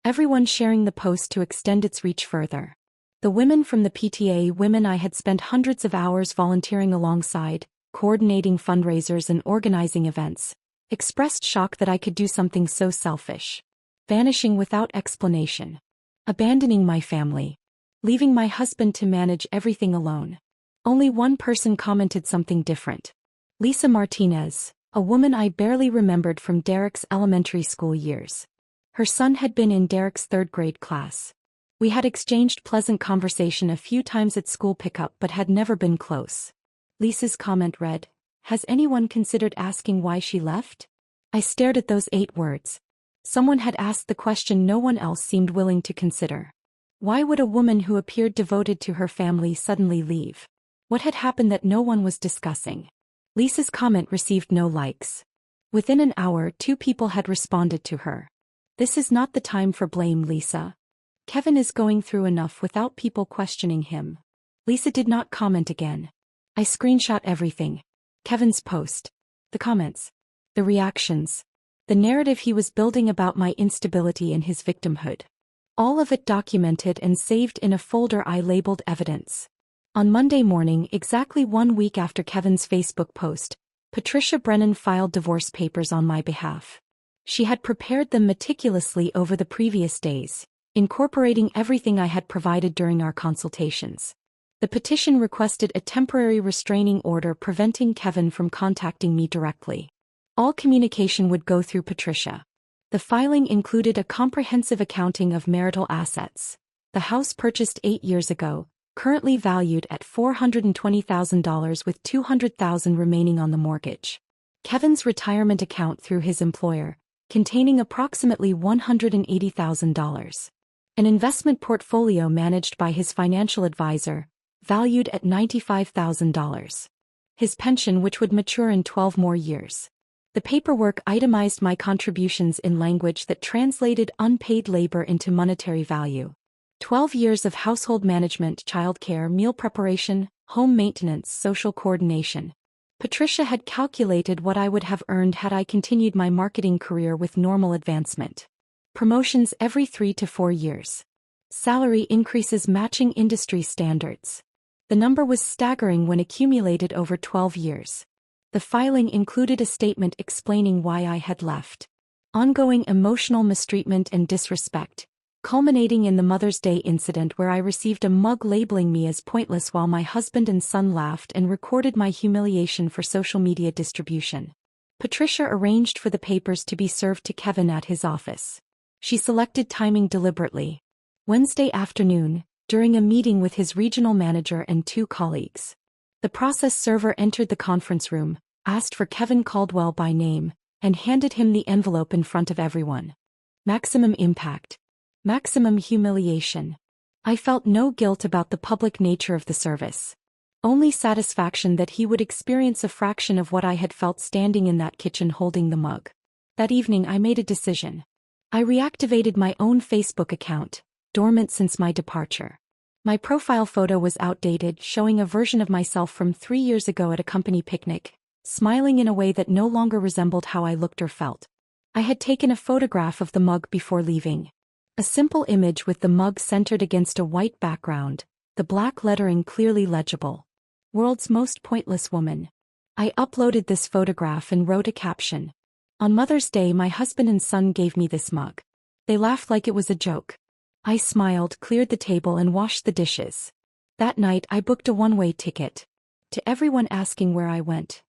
Everyone sharing the post to extend its reach further. The women from the PTA, women I had spent hundreds of hours volunteering alongside, coordinating fundraisers and organizing events, expressed shock that I could do something so selfish. Vanishing without explanation. Abandoning my family. Leaving my husband to manage everything alone. Only one person commented something different. Lisa Martinez, a woman I barely remembered from Derek's elementary school years. Her son had been in Derek's third-grade class. We had exchanged pleasant conversation a few times at school pickup but had never been close. Lisa's comment read, "Has anyone considered asking why she left?" I stared at those 8 words. Someone had asked the question no one else seemed willing to consider. Why would a woman who appeared devoted to her family suddenly leave? What had happened that no one was discussing? Lisa's comment received no likes. Within an hour, 2 people had responded to her. This is not the time for blame, Lisa. Kevin is going through enough without people questioning him. Lisa did not comment again. I screenshot everything. Kevin's post. The comments. The reactions. The narrative he was building about my instability and his victimhood. All of it documented and saved in a folder I labeled evidence. On Monday morning, exactly 1 week after Kevin's Facebook post, Patricia Brennan filed divorce papers on my behalf. She had prepared them meticulously over the previous days, incorporating everything I had provided during our consultations. The petition requested a temporary restraining order preventing Kevin from contacting me directly. All communication would go through Patricia. The filing included a comprehensive accounting of marital assets. The house purchased 8 years ago, currently valued at $420,000 with $200,000 remaining on the mortgage. Kevin's retirement account through his employer, containing approximately $180,000. An investment portfolio managed by his financial advisor, valued at $95,000. His pension, which would mature in 12 more years. The paperwork itemized my contributions in language that translated unpaid labor into monetary value. 12 years of household management, childcare, meal preparation, home maintenance, social coordination. Patricia had calculated what I would have earned had I continued my marketing career with normal advancement. Promotions every 3 to 4 years. Salary increases matching industry standards. The number was staggering when accumulated over 12 years. The filing included a statement explaining why I had left. Ongoing emotional mistreatment and disrespect, culminating in the Mother's Day incident where I received a mug labeling me as pointless while my husband and son laughed and recorded my humiliation for social media distribution. Patricia arranged for the papers to be served to Kevin at his office. She selected timing deliberately. Wednesday afternoon, during a meeting with his regional manager and 2 colleagues. The process server entered the conference room, asked for Kevin Caldwell by name, and handed him the envelope in front of everyone. Maximum impact. Maximum humiliation. I felt no guilt about the public nature of the service. Only satisfaction that he would experience a fraction of what I had felt standing in that kitchen holding the mug. That evening I made a decision. I reactivated my own Facebook account, dormant since my departure. My profile photo was outdated, showing a version of myself from 3 years ago at a company picnic, smiling in a way that no longer resembled how I looked or felt. I had taken a photograph of the mug before leaving. A simple image with the mug centered against a white background, the black lettering clearly legible. World's most pointless woman. I uploaded this photograph and wrote a caption. On Mother's Day, my husband and son gave me this mug. They laughed like it was a joke. I smiled, cleared the table and washed the dishes. That night I booked a one-way ticket. To everyone asking where I went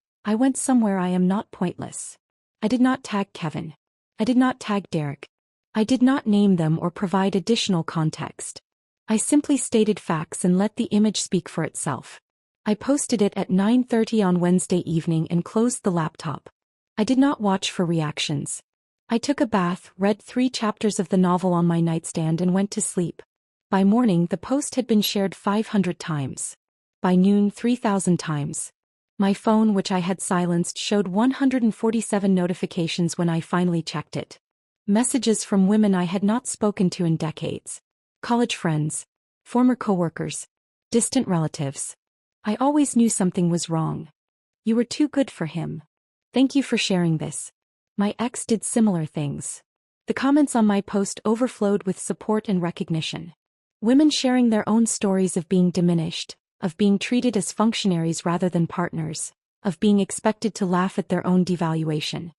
somewhere I am not pointless. I did not tag Kevin. I did not tag Derek. I did not name them or provide additional context. I simply stated facts and let the image speak for itself. I posted it at 9:30 on Wednesday evening and closed the laptop. I did not watch for reactions. I took a bath, read 3 chapters of the novel on my nightstand and went to sleep. By morning the post had been shared 500 times. By noon 3,000 times. My phone, which I had silenced, showed 147 notifications when I finally checked it. Messages from women I had not spoken to in decades. College friends. Former coworkers. Distant relatives. I always knew something was wrong. You were too good for him. Thank you for sharing this. My ex did similar things. The comments on my post overflowed with support and recognition. Women sharing their own stories of being diminished, of being treated as functionaries rather than partners, of being expected to laugh at their own devaluation.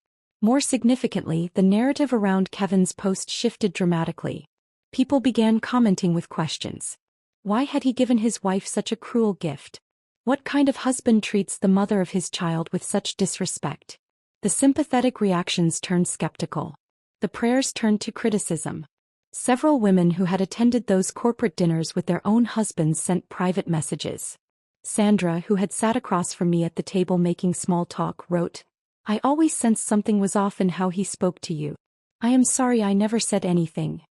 More significantly, the narrative around Kevin's post shifted dramatically. People began commenting with questions. Why had he given his wife such a cruel gift? What kind of husband treats the mother of his child with such disrespect? The sympathetic reactions turned skeptical. The prayers turned to criticism. Several women who had attended those corporate dinners with their own husbands sent private messages. Sandra, who had sat across from me at the table making small talk, wrote, "I always sensed something was off in how he spoke to you. I am sorry I never said anything."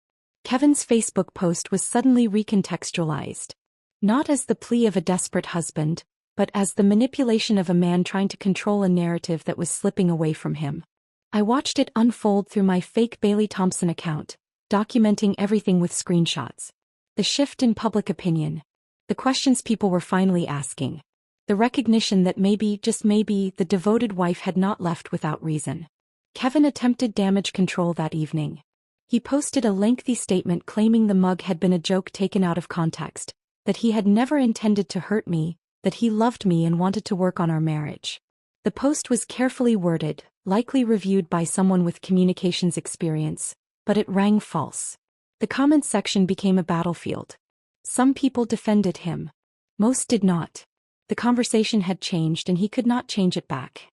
Kevin's Facebook post was suddenly recontextualized. Not as the plea of a desperate husband, but as the manipulation of a man trying to control a narrative that was slipping away from him. I watched it unfold through my fake Bailey Thompson account, documenting everything with screenshots. The shift in public opinion. The questions people were finally asking. The recognition that maybe, just maybe, the devoted wife had not left without reason. Kevin attempted damage control that evening. He posted a lengthy statement claiming the mug had been a joke taken out of context, that he had never intended to hurt me, that he loved me and wanted to work on our marriage. The post was carefully worded, likely reviewed by someone with communications experience, but it rang false. The comment section became a battlefield. Some people defended him. Most did not. The conversation had changed and he could not change it back.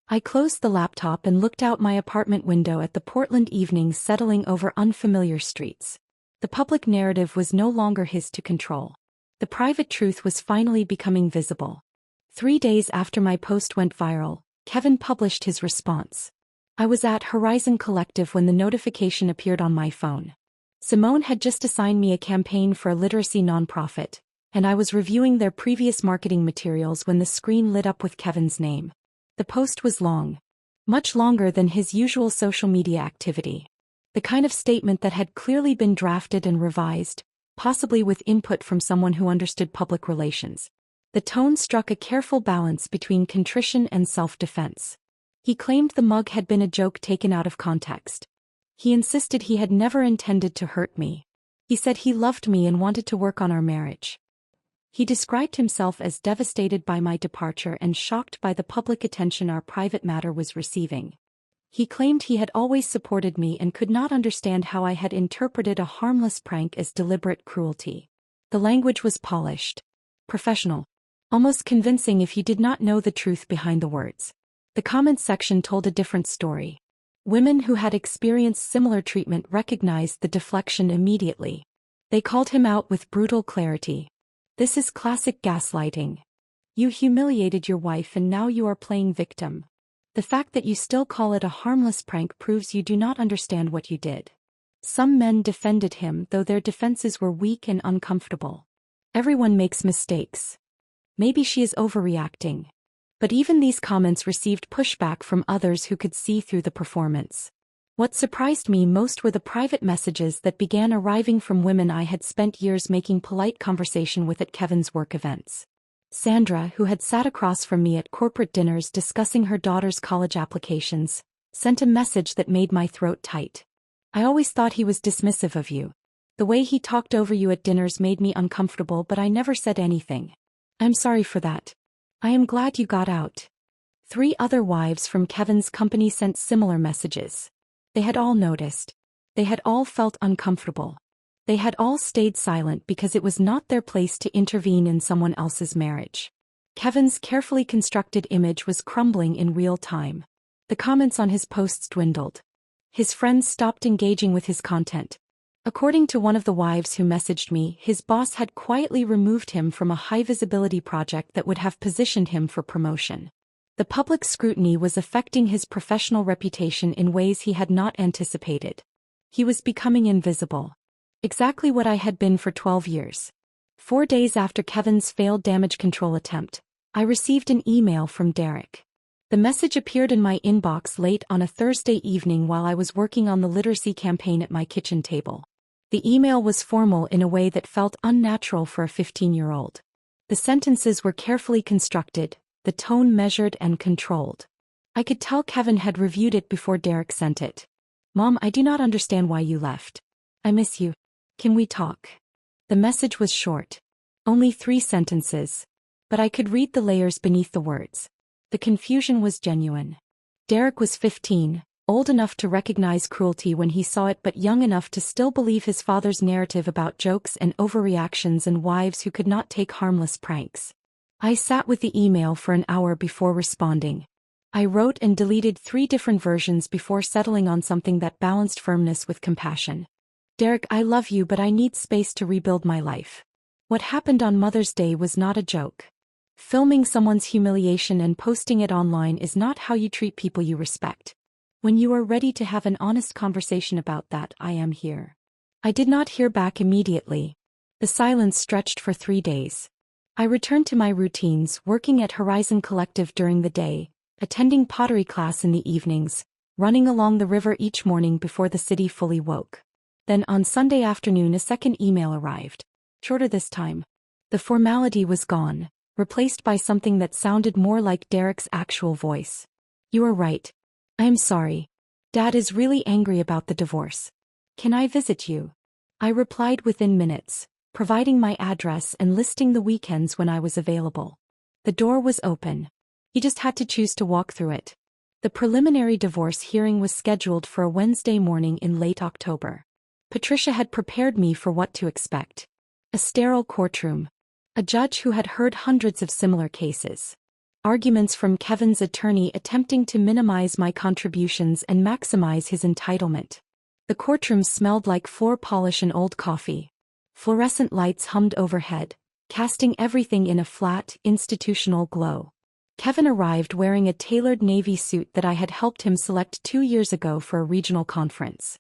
I closed the laptop and looked out my apartment window at the Portland evenings settling over unfamiliar streets. The public narrative was no longer his to control. The private truth was finally becoming visible. 3 days after my post went viral, Kevin published his response. I was at Horizon Collective when the notification appeared on my phone. Simone had just assigned me a campaign for a literacy nonprofit, and I was reviewing their previous marketing materials when the screen lit up with Kevin's name. The post was long. Much longer than his usual social media activity. The kind of statement that had clearly been drafted and revised, possibly with input from someone who understood public relations. The tone struck a careful balance between contrition and self-defense. He claimed the mug had been a joke taken out of context. He insisted he had never intended to hurt me. He said he loved me and wanted to work on our marriage. He described himself as devastated by my departure and shocked by the public attention our private matter was receiving. He claimed he had always supported me and could not understand how I had interpreted a harmless prank as deliberate cruelty. The language was polished, professional, almost convincing if you did not know the truth behind the words. The comment section told a different story. Women who had experienced similar treatment recognized the deflection immediately. They called him out with brutal clarity. This is classic gaslighting. You humiliated your wife and now you are playing victim. The fact that you still call it a harmless prank proves you do not understand what you did. Some men defended him, though their defenses were weak and uncomfortable. Everyone makes mistakes. Maybe she is overreacting. But even these comments received pushback from others who could see through the performance. What surprised me most were the private messages that began arriving from women I had spent years making polite conversation with at Kevin's work events. Sandra, who had sat across from me at corporate dinners discussing her daughter's college applications, sent a message that made my throat tight. I always thought he was dismissive of you. The way he talked over you at dinners made me uncomfortable, but I never said anything. I'm sorry for that. I am glad you got out. 3 other wives from Kevin's company sent similar messages. They had all noticed. They had all felt uncomfortable. They had all stayed silent because it was not their place to intervene in someone else's marriage. Kevin's carefully constructed image was crumbling in real time. The comments on his posts dwindled. His friends stopped engaging with his content. According to one of the wives who messaged me, his boss had quietly removed him from a high-visibility project that would have positioned him for promotion. The public scrutiny was affecting his professional reputation in ways he had not anticipated. He was becoming invisible. Exactly what I had been for 12 years. 4 days after Kevin's failed damage control attempt, I received an email from Derek. The message appeared in my inbox late on a Thursday evening while I was working on the literacy campaign at my kitchen table. The email was formal in a way that felt unnatural for a 15-year-old. The sentences were carefully constructed, the tone measured and controlled. I could tell Kevin had reviewed it before Derek sent it. "Mom, I do not understand why you left. I miss you. Can we talk?" The message was short. Only 3 sentences. But I could read the layers beneath the words. The confusion was genuine. Derek was 15, old enough to recognize cruelty when he saw it but young enough to still believe his father's narrative about jokes and overreactions and wives who could not take harmless pranks. I sat with the email for an hour before responding. I wrote and deleted 3 different versions before settling on something that balanced firmness with compassion. "Derek, I love you, but I need space to rebuild my life. What happened on Mother's Day was not a joke. Filming someone's humiliation and posting it online is not how you treat people you respect. When you are ready to have an honest conversation about that, I am here." I did not hear back immediately. The silence stretched for 3 days. I returned to my routines, working at Horizon Collective during the day, attending pottery class in the evenings, running along the river each morning before the city fully woke. Then on Sunday afternoon a second email arrived. Shorter this time. The formality was gone, replaced by something that sounded more like Derek's actual voice. "You are right. I am sorry. Dad is really angry about the divorce. Can I visit you?" I replied within minutes, providing my address and listing the weekends when I was available. The door was open. He just had to choose to walk through it. The preliminary divorce hearing was scheduled for a Wednesday morning in late October. Patricia had prepared me for what to expect. A sterile courtroom. A judge who had heard hundreds of similar cases. Arguments from Kevin's attorney attempting to minimize my contributions and maximize his entitlement. The courtroom smelled like floor polish and old coffee. Fluorescent lights hummed overhead, casting everything in a flat, institutional glow. Kevin arrived wearing a tailored navy suit that I had helped him select 2 years ago for a regional conference.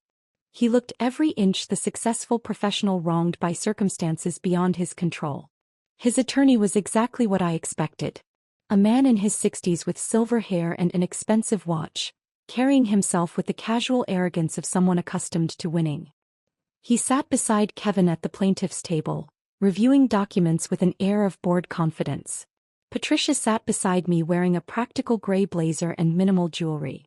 He looked every inch the successful professional wronged by circumstances beyond his control. His attorney was exactly what I expected. A man in his 60s with silver hair and an expensive watch, carrying himself with the casual arrogance of someone accustomed to winning. He sat beside Kevin at the plaintiff's table, reviewing documents with an air of bored confidence. Patricia sat beside me wearing a practical gray blazer and minimal jewelry.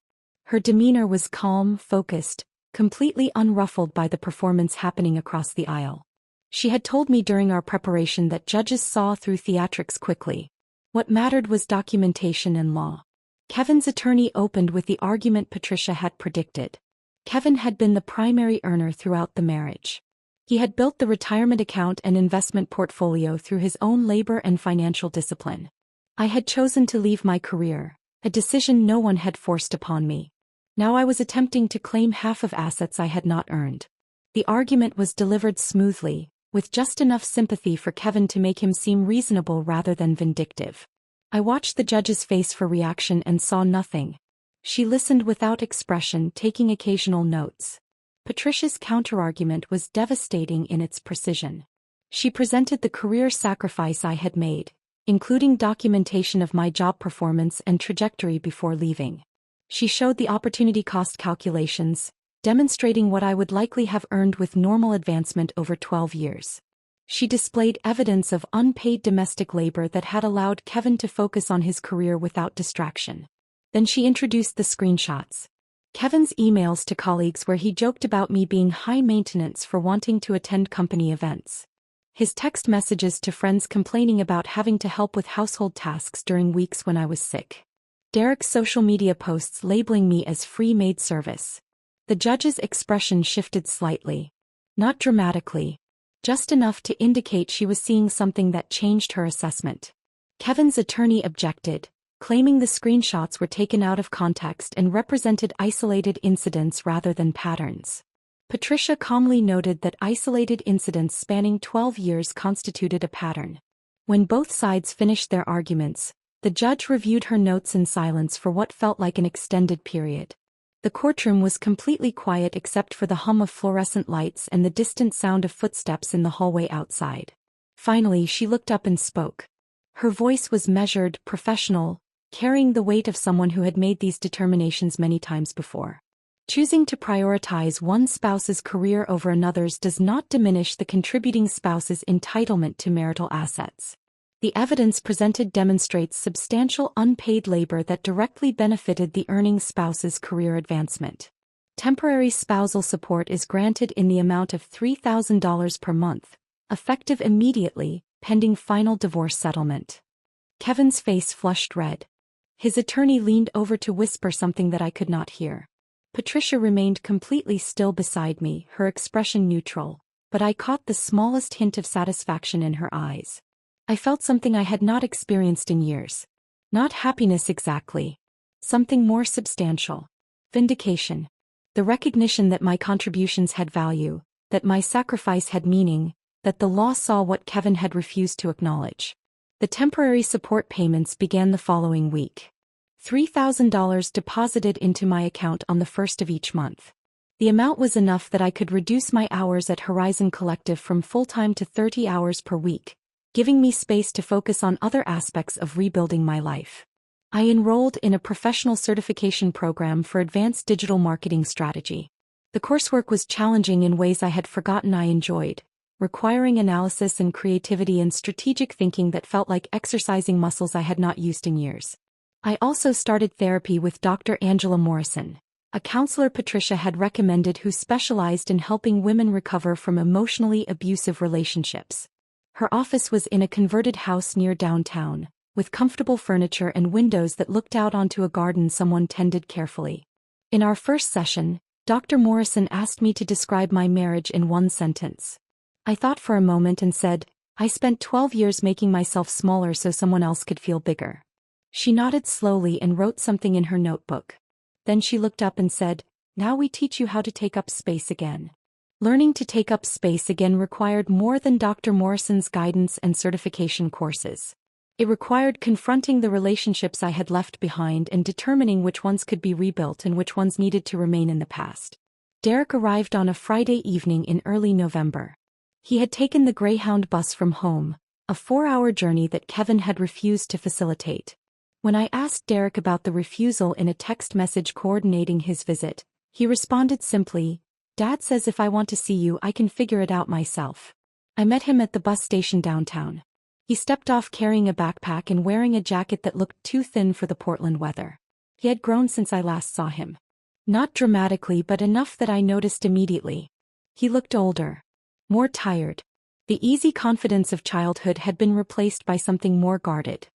Her demeanor was calm, focused, completely unruffled by the performance happening across the aisle. She had told me during our preparation that judges saw through theatrics quickly. What mattered was documentation and law. Kevin's attorney opened with the argument Patricia had predicted. Kevin had been the primary earner throughout the marriage. He had built the retirement account and investment portfolio through his own labor and financial discipline. I had chosen to leave my career, a decision no one had forced upon me. Now I was attempting to claim half of assets I had not earned. The argument was delivered smoothly, with just enough sympathy for Kevin to make him seem reasonable rather than vindictive. I watched the judge's face for reaction and saw nothing. She listened without expression, taking occasional notes. Patricia's counterargument was devastating in its precision. She presented the career sacrifice I had made, including documentation of my job performance and trajectory before leaving. She showed the opportunity cost calculations, demonstrating what I would likely have earned with normal advancement over 12 years. She displayed evidence of unpaid domestic labor that had allowed Kevin to focus on his career without distraction. Then she introduced the screenshots. Kevin's emails to colleagues where he joked about me being high maintenance for wanting to attend company events. His text messages to friends complaining about having to help with household tasks during weeks when I was sick. Derek's social media posts labeling me as free maid service. The judge's expression shifted slightly. Not dramatically. Just enough to indicate she was seeing something that changed her assessment. Kevin's attorney objected, claiming the screenshots were taken out of context and represented isolated incidents rather than patterns. Patricia calmly noted that isolated incidents spanning 12 years constituted a pattern. When both sides finished their arguments, The judge reviewed her notes in silence for what felt like an extended period. The courtroom was completely quiet except for the hum of fluorescent lights and the distant sound of footsteps in the hallway outside. Finally, she looked up and spoke. Her voice was measured, professional, carrying the weight of someone who had made these determinations many times before. Choosing to prioritize one spouse's career over another's does not diminish the contributing spouse's entitlement to marital assets. The evidence presented demonstrates substantial unpaid labor that directly benefited the earning spouse's career advancement. Temporary spousal support is granted in the amount of $3,000 per month, effective immediately, pending final divorce settlement. Kevin's face flushed red. His attorney leaned over to whisper something that I could not hear. Patricia remained completely still beside me, her expression neutral, but I caught the smallest hint of satisfaction in her eyes. I felt something I had not experienced in years. Not happiness exactly. Something more substantial. Vindication. The recognition that my contributions had value, that my sacrifice had meaning, that the law saw what Kevin had refused to acknowledge. The temporary support payments began the following week. $3,000 deposited into my account on the first of each month. The amount was enough that I could reduce my hours at Horizon Collective from full-time to 30 hours per week, giving me space to focus on other aspects of rebuilding my life. I enrolled in a professional certification program for advanced digital marketing strategy. The coursework was challenging in ways I had forgotten I enjoyed, requiring analysis and creativity and strategic thinking that felt like exercising muscles I had not used in years. I also started therapy with Dr. Angela Morrison, a counselor Patricia had recommended who specialized in helping women recover from emotionally abusive relationships. Her office was in a converted house near downtown, with comfortable furniture and windows that looked out onto a garden someone tended carefully. In our first session, Dr. Morrison asked me to describe my marriage in one sentence. I thought for a moment and said, I spent 12 years making myself smaller so someone else could feel bigger. She nodded slowly and wrote something in her notebook. Then she looked up and said, Now we teach you how to take up space again. Learning to take up space again required more than Dr. Morrison's guidance and certification courses. It required confronting the relationships I had left behind and determining which ones could be rebuilt and which ones needed to remain in the past. Derek arrived on a Friday evening in early November. He had taken the Greyhound bus from home, a 4-hour journey that Kevin had refused to facilitate. When I asked Derek about the refusal in a text message coordinating his visit, he responded simply, Dad says if I want to see you I can figure it out myself. I met him at the bus station downtown. He stepped off carrying a backpack and wearing a jacket that looked too thin for the Portland weather. He had grown since I last saw him. Not dramatically but enough that I noticed immediately. He looked older. More tired. The easy confidence of childhood had been replaced by something more guarded.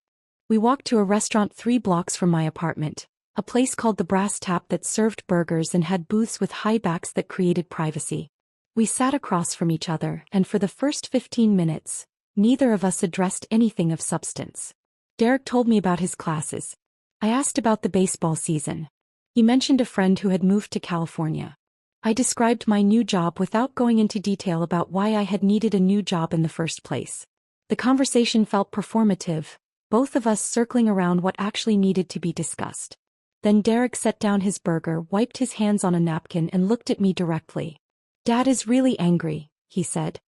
We walked to a restaurant 3 blocks from my apartment, a place called the Brass Tap that served burgers and had booths with high backs that created privacy. We sat across from each other and for the first 15 minutes, neither of us addressed anything of substance. Derek told me about his classes. I asked about the baseball season. He mentioned a friend who had moved to California. I described my new job without going into detail about why I had needed a new job in the first place. The conversation felt performative, both of us circling around what actually needed to be discussed. Then Derek set down his burger, wiped his hands on a napkin and looked at me directly. Dad is really angry, he said.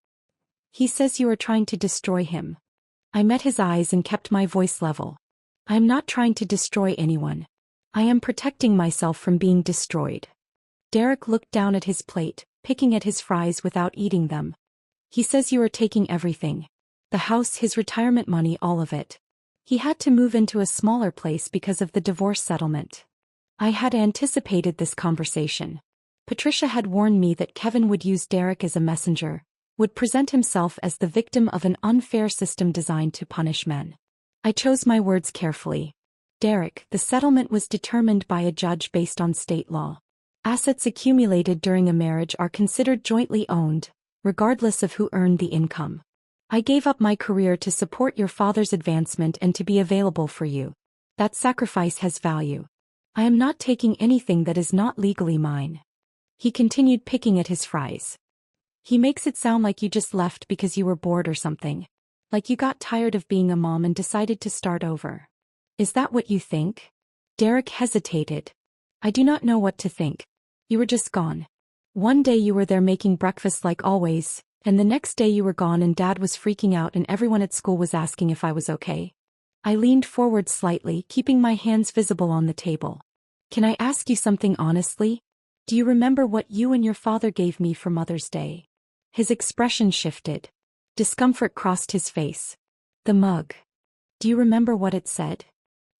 He says you are trying to destroy him. I met his eyes and kept my voice level. I am not trying to destroy anyone. I am protecting myself from being destroyed. Derek looked down at his plate, picking at his fries without eating them. He says you are taking everything. The house, his retirement money, all of it. He had to move into a smaller place because of the divorce settlement. I had anticipated this conversation. Patricia had warned me that Kevin would use Derek as a messenger, would present himself as the victim of an unfair system designed to punish men. I chose my words carefully. Derek, the settlement was determined by a judge based on state law. Assets accumulated during a marriage are considered jointly owned, regardless of who earned the income. I gave up my career to support your father's advancement and to be available for you. That sacrifice has value. I am not taking anything that is not legally mine. He continued picking at his fries. He makes it sound like you just left because you were bored or something. Like you got tired of being a mom and decided to start over. Is that what you think? Derek hesitated. I do not know what to think. You were just gone. One day you were there making breakfast like always, and the next day you were gone and Dad was freaking out and everyone at school was asking if I was okay. I leaned forward slightly, keeping my hands visible on the table. Can I ask you something honestly? Do you remember what you and your father gave me for Mother's Day? His expression shifted. Discomfort crossed his face. The mug. Do you remember what it said?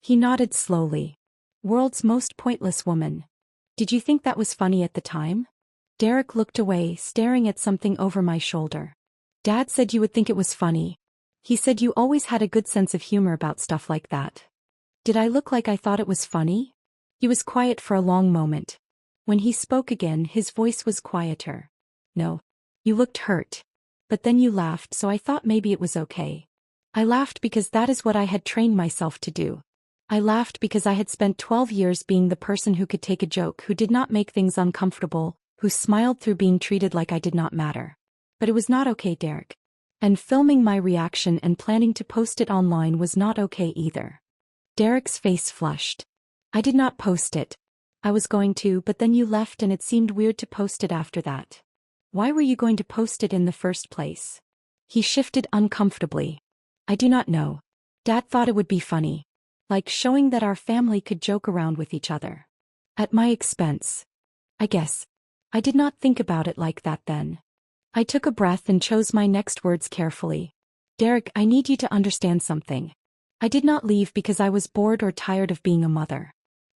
He nodded slowly. World's most pointless woman. Did you think that was funny at the time? Derek looked away, staring at something over my shoulder. Dad said you would think it was funny. He said you always had a good sense of humor about stuff like that. Did I look like I thought it was funny? He was quiet for a long moment. When he spoke again, his voice was quieter. No. You looked hurt. But then you laughed, so I thought maybe it was okay. I laughed because that is what I had trained myself to do. I laughed because I had spent 12 years being the person who could take a joke, who did not make things uncomfortable, who smiled through being treated like I did not matter. But it was not okay, Derek. And filming my reaction and planning to post it online was not okay either. Derek's face flushed. I did not post it. I was going to, but then you left and it seemed weird to post it after that. Why were you going to post it in the first place? He shifted uncomfortably. I do not know. Dad thought it would be funny. Like showing that our family could joke around with each other. At my expense. I guess. I did not think about it like that then. I took a breath and chose my next words carefully. Derek, I need you to understand something. I did not leave because I was bored or tired of being a mother.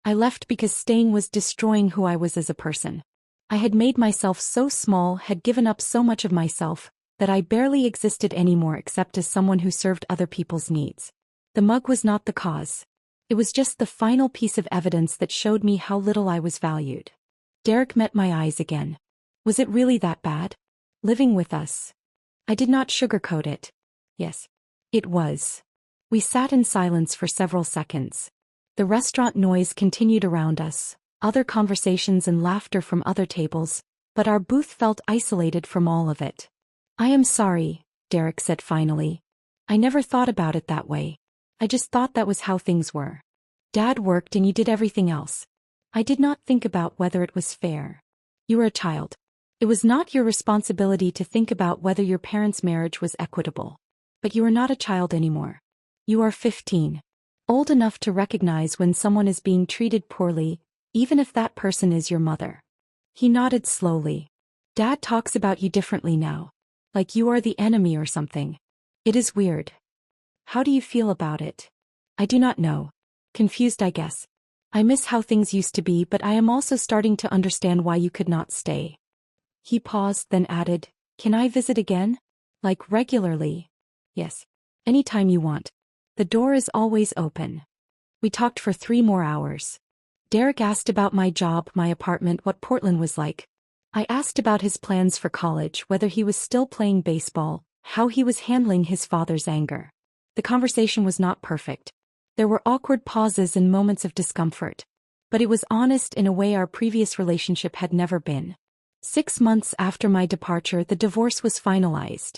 I left because staying was destroying who I was as a person. I had made myself so small, had given up so much of myself, that I barely existed anymore except as someone who served other people's needs. The mug was not the cause. It was just the final piece of evidence that showed me how little I was valued. Derek met my eyes again. Was it really that bad? Living with us. I did not sugarcoat it. Yes. It was. We sat in silence for several seconds. The restaurant noise continued around us, other conversations and laughter from other tables, but our booth felt isolated from all of it. I am sorry, Derek said finally. I never thought about it that way. I just thought that was how things were. Dad worked and you did everything else. I did not think about whether it was fair. You were a child. It was not your responsibility to think about whether your parents' marriage was equitable. But you are not a child anymore. You are 15. Old enough to recognize when someone is being treated poorly, even if that person is your mother. He nodded slowly. Dad talks about you differently now. Like you are the enemy or something. It is weird. How do you feel about it? I do not know. Confused, I guess. I miss how things used to be, but I am also starting to understand why you could not stay. He paused, then added, Can I visit again? Like regularly? Yes. Anytime you want. The door is always open. We talked for 3 more hours. Derek asked about my job, my apartment, what Portland was like. I asked about his plans for college, whether he was still playing baseball, how he was handling his father's anger. The conversation was not perfect. There were awkward pauses and moments of discomfort. But it was honest in a way our previous relationship had never been. 6 months after my departure, the divorce was finalized.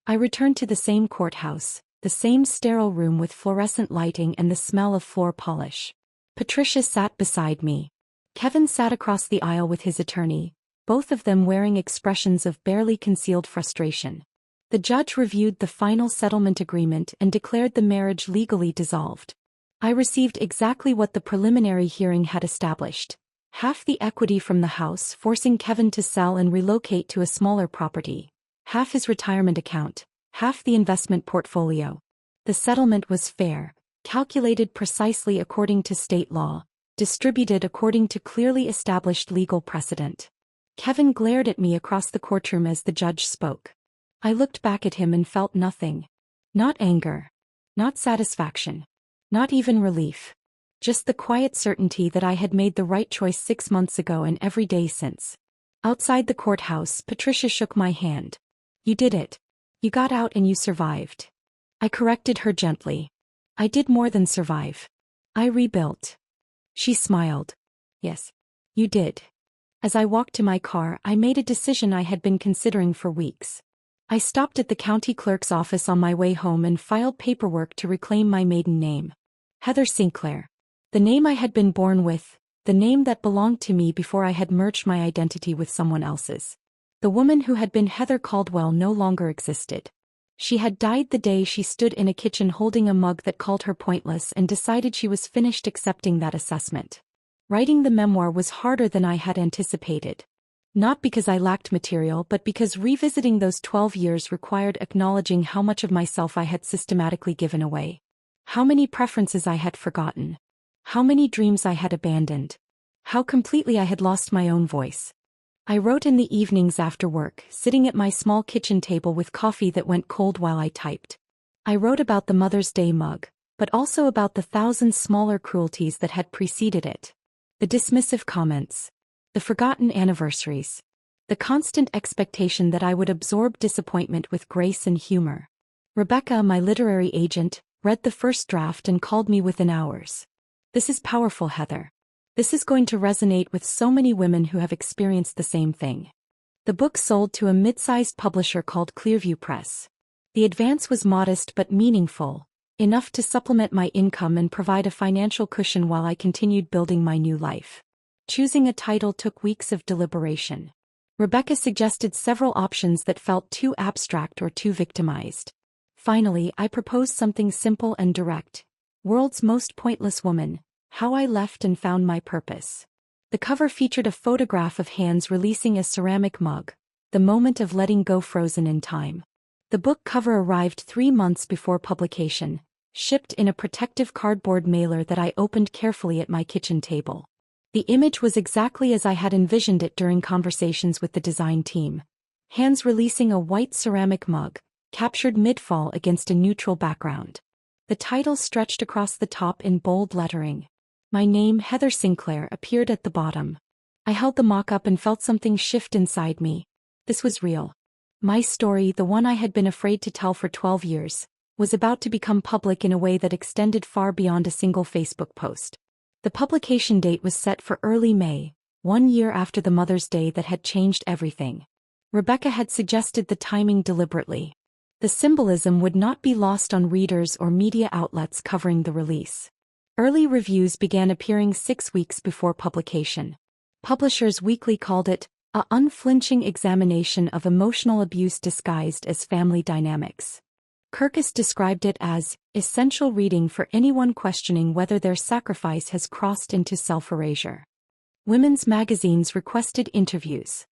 I returned to the same courthouse, the same sterile room with fluorescent lighting and the smell of floor polish. Patricia sat beside me. Kevin sat across the aisle with his attorney, both of them wearing expressions of barely concealed frustration. The judge reviewed the final settlement agreement and declared the marriage legally dissolved. I received exactly what the preliminary hearing had established. Half the equity from the house, forcing Kevin to sell and relocate to a smaller property. Half his retirement account. Half the investment portfolio. The settlement was fair, calculated precisely according to state law, distributed according to clearly established legal precedent. Kevin glared at me across the courtroom as the judge spoke. I looked back at him and felt nothing. Not anger. Not satisfaction. Not even relief. Just the quiet certainty that I had made the right choice 6 months ago and every day since. Outside the courthouse, Patricia shook my hand. You did it. You got out and you survived. I corrected her gently. I did more than survive. I rebuilt. She smiled. Yes. You did. As I walked to my car, I made a decision I had been considering for weeks. I stopped at the county clerk's office on my way home and filed paperwork to reclaim my maiden name. Heather Sinclair. The name I had been born with, the name that belonged to me before I had merged my identity with someone else's. The woman who had been Heather Caldwell no longer existed. She had died the day she stood in a kitchen holding a mug that called her pointless and decided she was finished accepting that assessment. Writing the memoir was harder than I had anticipated. Not because I lacked material, but because revisiting those 12 years required acknowledging how much of myself I had systematically given away. How many preferences I had forgotten. How many dreams I had abandoned. How completely I had lost my own voice. I wrote in the evenings after work, sitting at my small kitchen table with coffee that went cold while I typed. I wrote about the Mother's Day mug, but also about the thousand smaller cruelties that had preceded it. The dismissive comments. The forgotten anniversaries. The constant expectation that I would absorb disappointment with grace and humor. Rebecca, my literary agent, read the first draft and called me within hours. "This is powerful, Heather. This is going to resonate with so many women who have experienced the same thing." The book sold to a mid-sized publisher called Clearview Press. The advance was modest but meaningful, enough to supplement my income and provide a financial cushion while I continued building my new life. Choosing a title took weeks of deliberation. Rebecca suggested several options that felt too abstract or too victimized. Finally, I proposed something simple and direct. World's Most Pointless Woman: How I Left and Found My Purpose. The cover featured a photograph of hands releasing a ceramic mug, the moment of letting go frozen in time. The book cover arrived 3 months before publication, shipped in a protective cardboard mailer that I opened carefully at my kitchen table. The image was exactly as I had envisioned it during conversations with the design team. Hands releasing a white ceramic mug, captured mid-fall against a neutral background. The title stretched across the top in bold lettering. My name, Heather Sinclair, appeared at the bottom. I held the mock-up and felt something shift inside me. This was real. My story, the one I had been afraid to tell for 12 years, was about to become public in a way that extended far beyond a single Facebook post. The publication date was set for early May, 1 year after the Mother's Day that had changed everything. Rebecca had suggested the timing deliberately. The symbolism would not be lost on readers or media outlets covering the release. Early reviews began appearing 6 weeks before publication. Publishers Weekly called it an unflinching examination of emotional abuse disguised as family dynamics. Kirkus described it as essential reading for anyone questioning whether their sacrifice has crossed into self-erasure. Women's magazines requested interviews.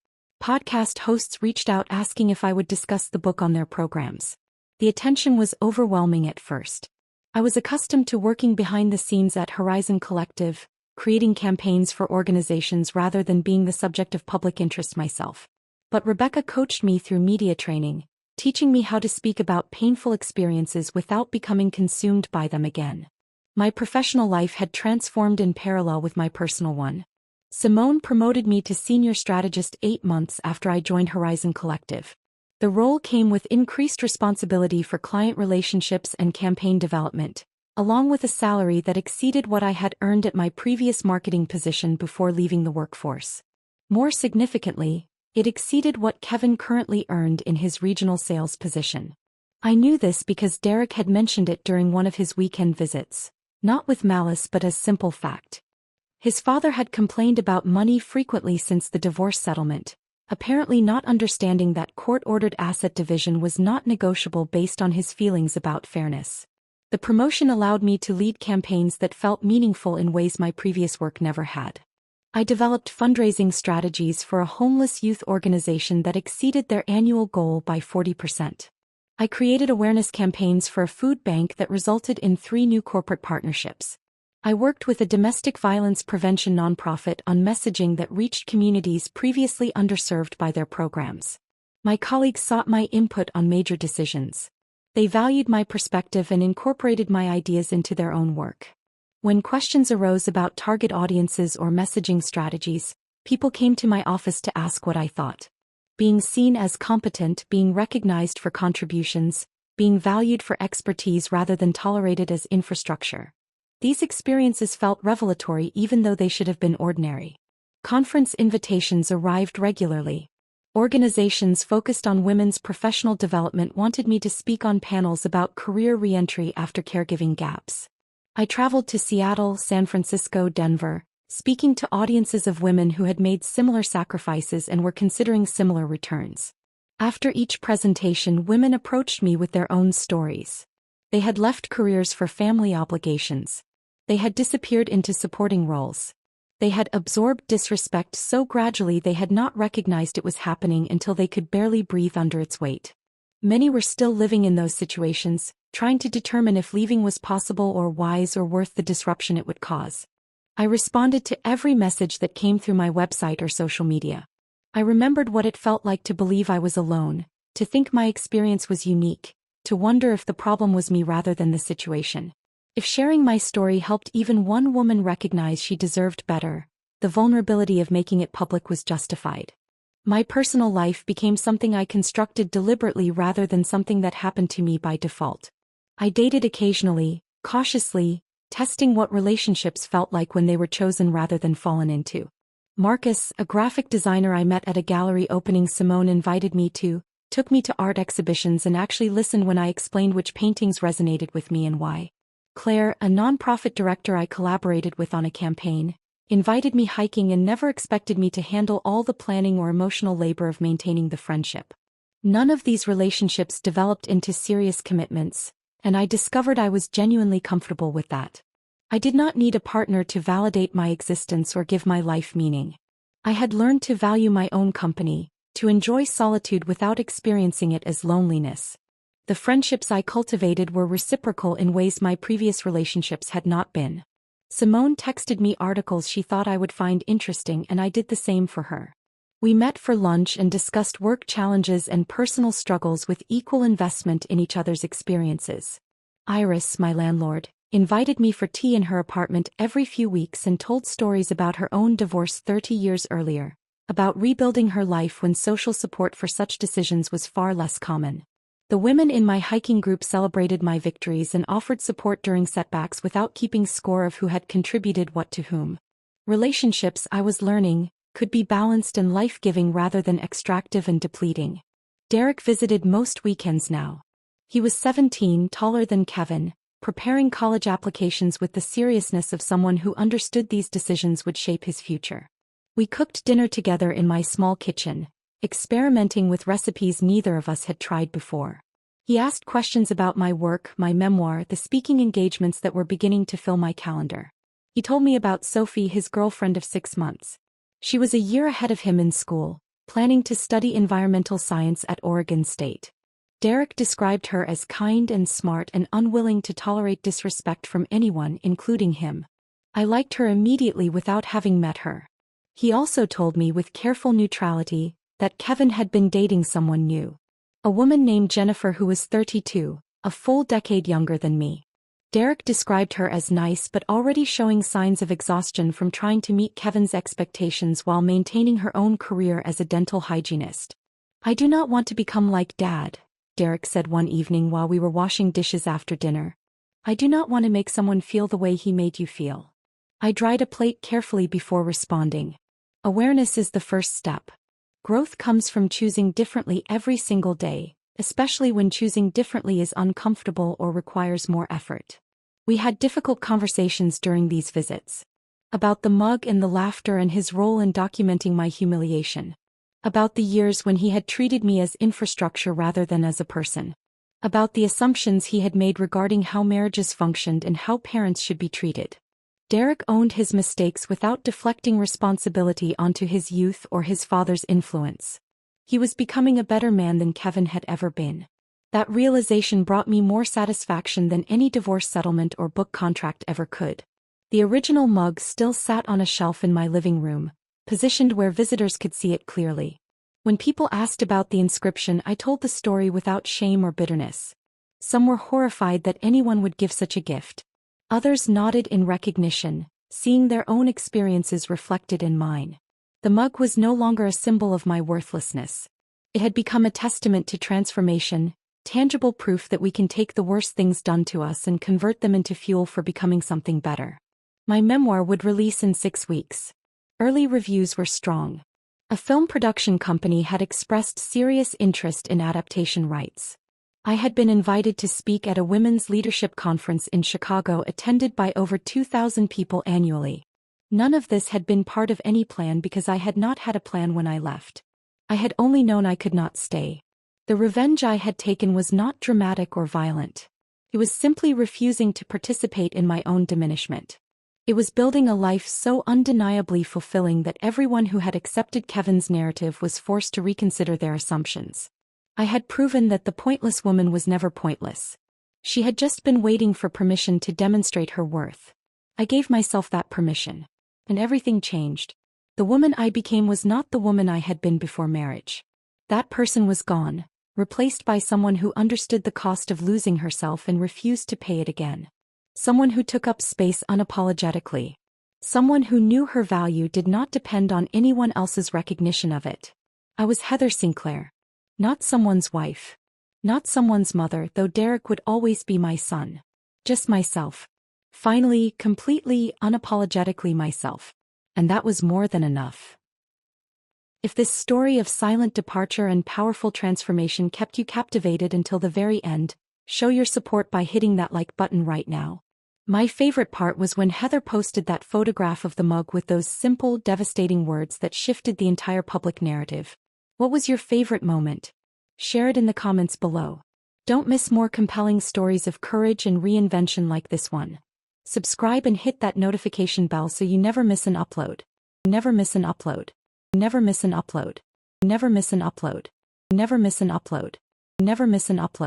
Podcast hosts reached out asking if I would discuss the book on their programs. The attention was overwhelming at first. I was accustomed to working behind the scenes at Horizon Collective, creating campaigns for organizations rather than being the subject of public interest myself. But Rebecca coached me through media training, teaching me how to speak about painful experiences without becoming consumed by them again. My professional life had transformed in parallel with my personal one. Simone promoted me to senior strategist 8 months after I joined Horizon Collective. The role came with increased responsibility for client relationships and campaign development, along with a salary that exceeded what I had earned at my previous marketing position before leaving the workforce. More significantly, it exceeded what Kevin currently earned in his regional sales position. I knew this because Derek had mentioned it during one of his weekend visits, not with malice but as simple fact. His father had complained about money frequently since the divorce settlement, apparently not understanding that court-ordered asset division was not negotiable based on his feelings about fairness. The promotion allowed me to lead campaigns that felt meaningful in ways my previous work never had. I developed fundraising strategies for a homeless youth organization that exceeded their annual goal by 40%. I created awareness campaigns for a food bank that resulted in 3 new corporate partnerships. I worked with a domestic violence prevention nonprofit on messaging that reached communities previously underserved by their programs. My colleagues sought my input on major decisions. They valued my perspective and incorporated my ideas into their own work. When questions arose about target audiences or messaging strategies, people came to my office to ask what I thought. Being seen as competent, being recognized for contributions, being valued for expertise rather than tolerated as infrastructure. These experiences felt revelatory even though they should have been ordinary. Conference invitations arrived regularly. Organizations focused on women's professional development wanted me to speak on panels about career re-entry after caregiving gaps. I traveled to Seattle, San Francisco, Denver, speaking to audiences of women who had made similar sacrifices and were considering similar returns. After each presentation, women approached me with their own stories. They had left careers for family obligations. They had disappeared into supporting roles. They had absorbed disrespect so gradually they had not recognized it was happening until they could barely breathe under its weight. Many were still living in those situations, trying to determine if leaving was possible or wise or worth the disruption it would cause. I responded to every message that came through my website or social media. I remembered what it felt like to believe I was alone, to think my experience was unique, to wonder if the problem was me rather than the situation. If sharing my story helped even one woman recognize she deserved better, the vulnerability of making it public was justified. My personal life became something I constructed deliberately rather than something that happened to me by default. I dated occasionally, cautiously, testing what relationships felt like when they were chosen rather than fallen into. Marcus, a graphic designer I met at a gallery opening Simone invited me to, took me to art exhibitions and actually listened when I explained which paintings resonated with me and why. Claire, a nonprofit director I collaborated with on a campaign, invited me hiking and never expected me to handle all the planning or emotional labor of maintaining the friendship. None of these relationships developed into serious commitments, and I discovered I was genuinely comfortable with that. I did not need a partner to validate my existence or give my life meaning. I had learned to value my own company, to enjoy solitude without experiencing it as loneliness. The friendships I cultivated were reciprocal in ways my previous relationships had not been. Simone texted me articles she thought I would find interesting and I did the same for her. We met for lunch and discussed work challenges and personal struggles with equal investment in each other's experiences. Iris, my landlord, invited me for tea in her apartment every few weeks and told stories about her own divorce 30 years earlier, about rebuilding her life when social support for such decisions was far less common. The women in my hiking group celebrated my victories and offered support during setbacks without keeping score of who had contributed what to whom. Relationships, I was learning, could be balanced and life-giving rather than extractive and depleting. Derek visited most weekends now. He was 17, taller than Kevin, preparing college applications with the seriousness of someone who understood these decisions would shape his future. We cooked dinner together in my small kitchen, experimenting with recipes neither of us had tried before. He asked questions about my work, my memoir, the speaking engagements that were beginning to fill my calendar. He told me about Sophie, his girlfriend of 6 months. She was a year ahead of him in school, planning to study environmental science at Oregon State. Derek described her as kind and smart and unwilling to tolerate disrespect from anyone, including him. I liked her immediately without having met her. He also told me with careful neutrality that Kevin had been dating someone new. A woman named Jennifer who was 32, a full decade younger than me. Derek described her as nice but already showing signs of exhaustion from trying to meet Kevin's expectations while maintaining her own career as a dental hygienist. "I do not want to become like Dad," Derek said one evening while we were washing dishes after dinner. "I do not want to make someone feel the way he made you feel." I dried a plate carefully before responding. Awareness is the first step. Growth comes from choosing differently every single day, especially when choosing differently is uncomfortable or requires more effort. We had difficult conversations during these visits. About the mug and the laughter and his role in documenting my humiliation. About the years when he had treated me as infrastructure rather than as a person. About the assumptions he had made regarding how marriages functioned and how parents should be treated. Derek owned his mistakes without deflecting responsibility onto his youth or his father's influence. He was becoming a better man than Kevin had ever been. That realization brought me more satisfaction than any divorce settlement or book contract ever could. The original mug still sat on a shelf in my living room, positioned where visitors could see it clearly. When people asked about the inscription, I told the story without shame or bitterness. Some were horrified that anyone would give such a gift. Others nodded in recognition, seeing their own experiences reflected in mine. The mug was no longer a symbol of my worthlessness. It had become a testament to transformation, tangible proof that we can take the worst things done to us and convert them into fuel for becoming something better. My memoir would release in 6 weeks. Early reviews were strong. A film production company had expressed serious interest in adaptation rights. I had been invited to speak at a women's leadership conference in Chicago attended by over 2,000 people annually. None of this had been part of any plan because I had not had a plan when I left. I had only known I could not stay. The revenge I had taken was not dramatic or violent. It was simply refusing to participate in my own diminishment. It was building a life so undeniably fulfilling that everyone who had accepted Kevin's narrative was forced to reconsider their assumptions. I had proven that the pointless woman was never pointless. She had just been waiting for permission to demonstrate her worth. I gave myself that permission. And everything changed. The woman I became was not the woman I had been before marriage. That person was gone, replaced by someone who understood the cost of losing herself and refused to pay it again. Someone who took up space unapologetically. Someone who knew her value did not depend on anyone else's recognition of it. I was Heather Sinclair. Not someone's wife. Not someone's mother, though Derek would always be my son. Just myself. Finally, completely, unapologetically myself. And that was more than enough. If this story of silent departure and powerful transformation kept you captivated until the very end, show your support by hitting that like button right now. My favorite part was when Heather posted that photograph of the mug with those simple, devastating words that shifted the entire public narrative. What was your favorite moment? Share it in the comments below. Don't miss more compelling stories of courage and reinvention like this one. Subscribe and hit that notification bell so you never miss an upload. Never miss an upload. Never miss an upload. Never miss an upload. Never miss an upload. Never miss an upload.